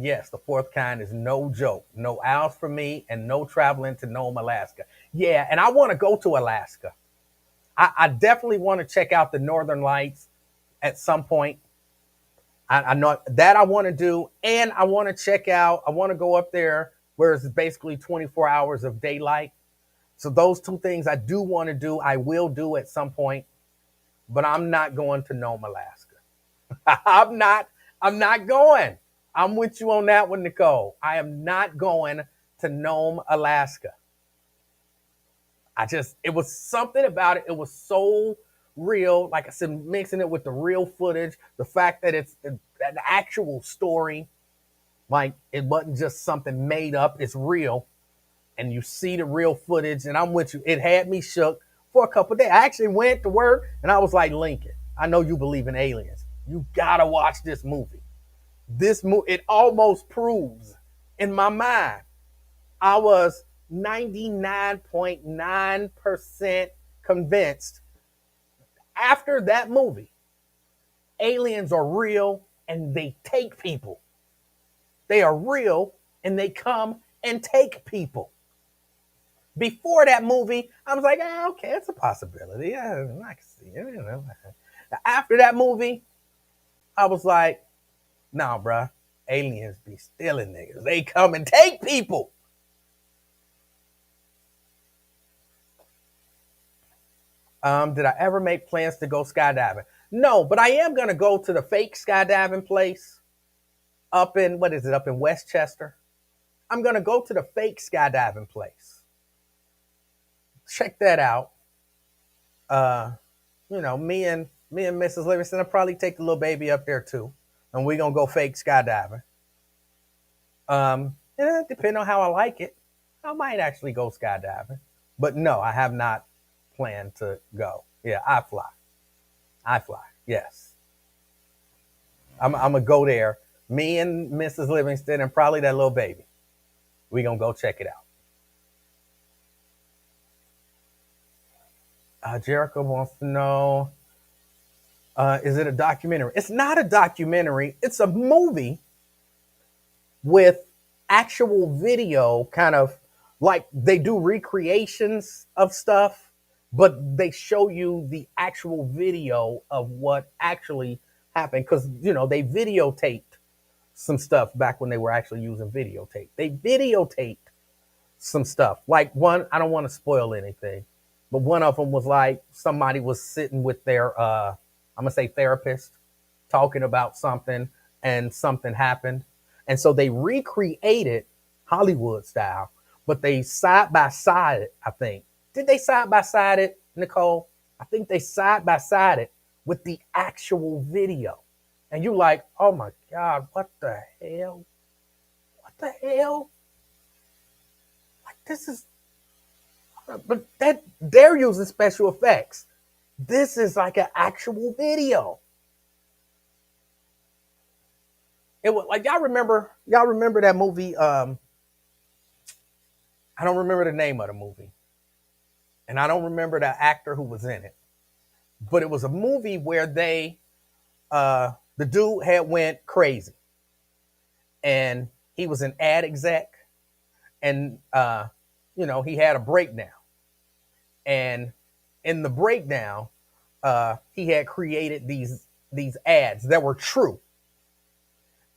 Yes, the fourth kind is no joke. No owls for me, and no traveling to Nome, Alaska. Yeah, and I want to go to Alaska. I definitely want to check out the Northern Lights at some point. I know that I want to do, and I want to check out. I want to go up there where it's basically 24 hours of daylight. So those two things I do want to do. I will do at some point, but I'm not going to Nome, Alaska. I'm not. I'm not going. I'm with you on that one, Nicole. I am not going to Nome, Alaska. It was something about it. It was so real. Like I said, mixing it with the real footage, the fact that it's an actual story, like it wasn't just something made up, it's real. And you see the real footage, and I'm with you. It had me shook for a couple of days. I actually went to work, and I was like, Lincoln, I know you believe in aliens. You gotta watch this movie. This movie, it almost proves in my mind. I was 99.9% convinced after that movie, aliens are real and they take people. They are real and they come and take people. Before that movie, I was like, okay, it's a possibility. Yeah, I can see it. You know. After that movie, I was like, nah, bruh, aliens be stealing niggas. They come and take people. Did I ever make plans to go skydiving? No, but I am gonna go to the fake skydiving place up in what is it? Up in Westchester. I'm gonna go to the fake skydiving place. Check that out. Uh, me and Mrs. Livingston will probably take the little baby up there too, and we're gonna go fake skydiving. Depending on how I like it, I might actually go skydiving. But no, I have not planned to go. Yeah, I fly. I fly. Yes, I'm gonna go there. Me and Mrs. Livingston and probably that little baby. We gonna go check it out. Jericho wants to know: is it a documentary? It's not a documentary. It's a movie with actual video, kind of like they do recreations of stuff, but they show you the actual video of what actually happened because they videotaped some stuff back when they were actually using videotape. They videotaped some stuff. Like one, I don't want to spoil anything, but one of them was like somebody was sitting with their I'm gonna say therapist talking about something and something happened. And so they recreated Hollywood style, but they side by side it, I think. Did they side by side it, Nicole? I think they side by side it with the actual video. And you like, oh my God, what the hell? What the hell? Like this is but that they're using special effects. This is like an actual video. It was like y'all remember that movie. I don't remember the name of the movie, and I don't remember the actor who was in it. But it was a movie where the dude had went crazy, and he was an ad exec, and he had a breakdown, and in the breakdown, he had created these ads that were true,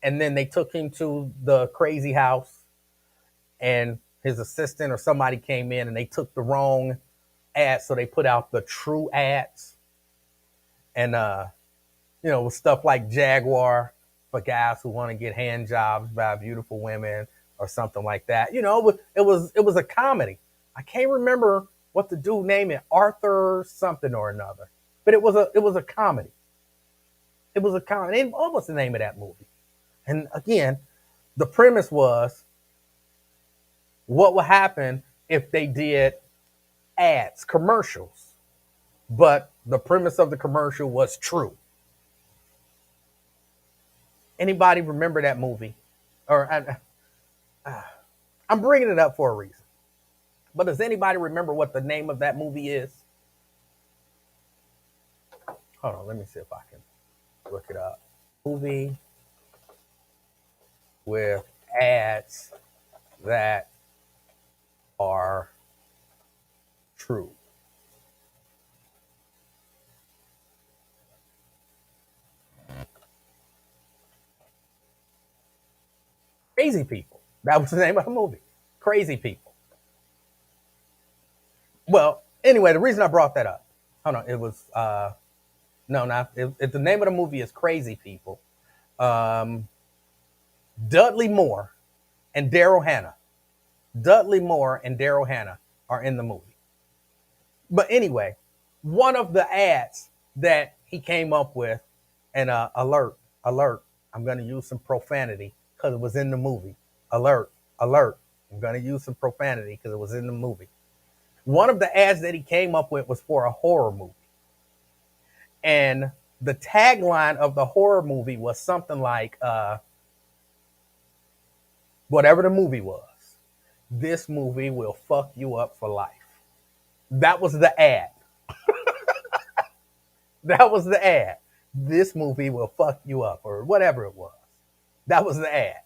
and then they took him to the crazy house, and his assistant or somebody came in and they took the wrong ads, so they put out the true ads, and with stuff like Jaguar for guys who want to get hand jobs by beautiful women or something like that. It was a comedy. I can't remember what the dude named it, Arthur something or another, but it was a comedy. It was a comedy. What was the name of that movie? And again, the premise was what would happen if they did ads, commercials, but the premise of the commercial was true. Anybody remember that movie? Or I'm bringing it up for a reason. But does anybody remember what the name of that movie is? Hold on, let me see if I can look it up. Movie with ads that are true. Crazy People. That was the name of the movie. Crazy People. Well, anyway, the reason I brought that up, hold on, it was no, not if the name of the movie is Crazy People. Um, Dudley Moore and Daryl Hannah. Dudley Moore and Daryl Hannah are in the movie. But anyway, one of the ads that he came up with, and alert, I'm going to use some profanity because it was in the movie. Alert, I'm going to use some profanity because it was in the movie. One of the ads that he came up with was for a horror movie. And the tagline of the horror movie was something like, whatever the movie was, this movie will fuck you up for life. That was the ad. That was the ad. This movie will fuck you up, or whatever it was. That was the ad.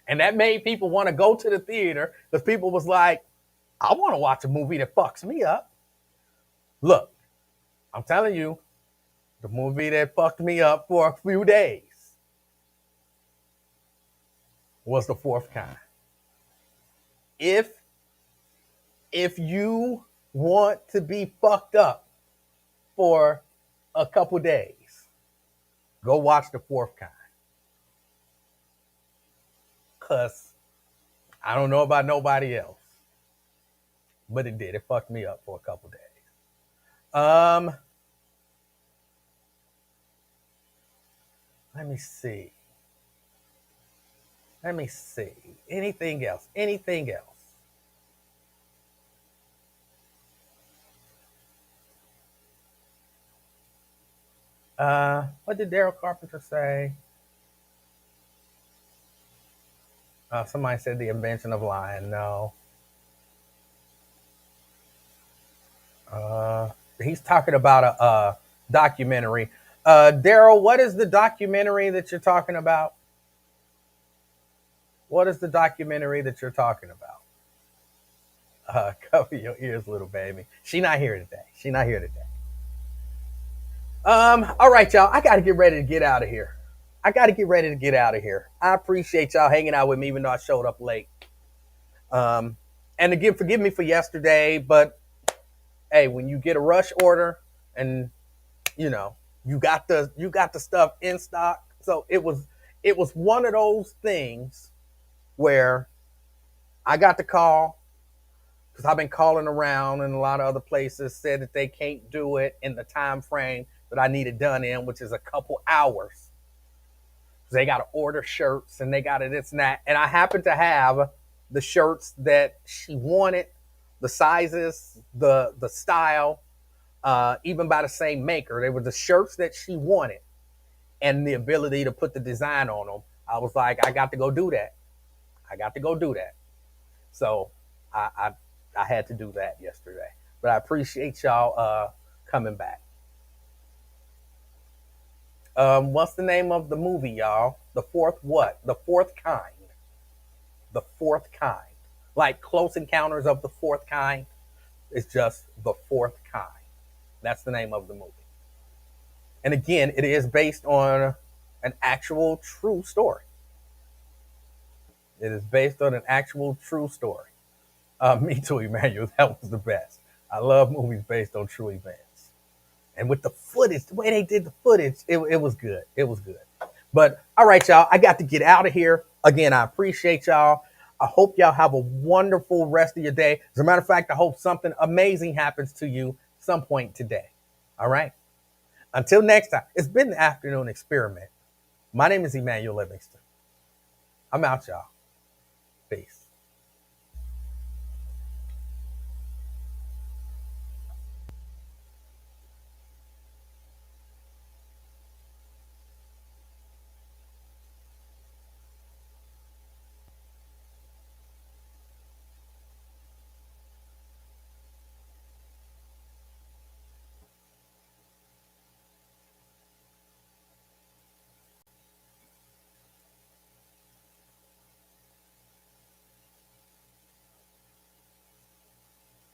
And that made people want to go to the theater because people was like, I want to watch a movie that fucks me up. Look, I'm telling you, the movie that fucked me up for a few days was The Fourth Kind. If you want to be fucked up for a couple days, go watch The Fourth Kind. Cause I don't know about nobody else, but it did. It fucked me up for a couple days. Um, let me see. Let me see. Anything else? Anything else? What did Daryl Carpenter say? Somebody said the invention of lying. No. He's talking about a documentary. Daryl, what is the documentary that you're talking about? What is the documentary that you're talking about? Cover your ears, little baby. She not here today. She not here today. All right, y'all. I got to get ready to get out of here. I got to get ready to get out of here. I appreciate y'all hanging out with me, even though I showed up late. Um, and again, forgive me for yesterday, but hey, when you get a rush order and you know you got the stuff in stock, so it was one of those things where I got the call because I've been calling around and a lot of other places said that they can't do it in the time frame that I need it done in, which is a couple hours. They got to order shirts and they got to this and that. And I happen to have the shirts that she wanted, the sizes, the style, even by the same maker. They were the shirts that she wanted and the ability to put the design on them. I was like, I got to go do that. I got to go do that. So I I, I had to do that yesterday. But I appreciate y'all coming back. What's the name of the movie, y'all? The fourth what? The fourth kind. The fourth kind. Like Close Encounters of the Fourth Kind. It's just the fourth kind. That's the name of the movie. And again, it is based on an actual true story. It is based on an actual true story. Me too, Emmanuel. That was the best. I love movies based on true events. And with the footage, the way they did the footage, it was good. It was good. But all right, y'all, I got to get out of here. Again, I appreciate y'all. I hope y'all have a wonderful rest of your day. As a matter of fact, I hope something amazing happens to you some point today. All right. Until next time, it's been the afternoon experiment. My name is Emanuel Livingston. I'm out, y'all.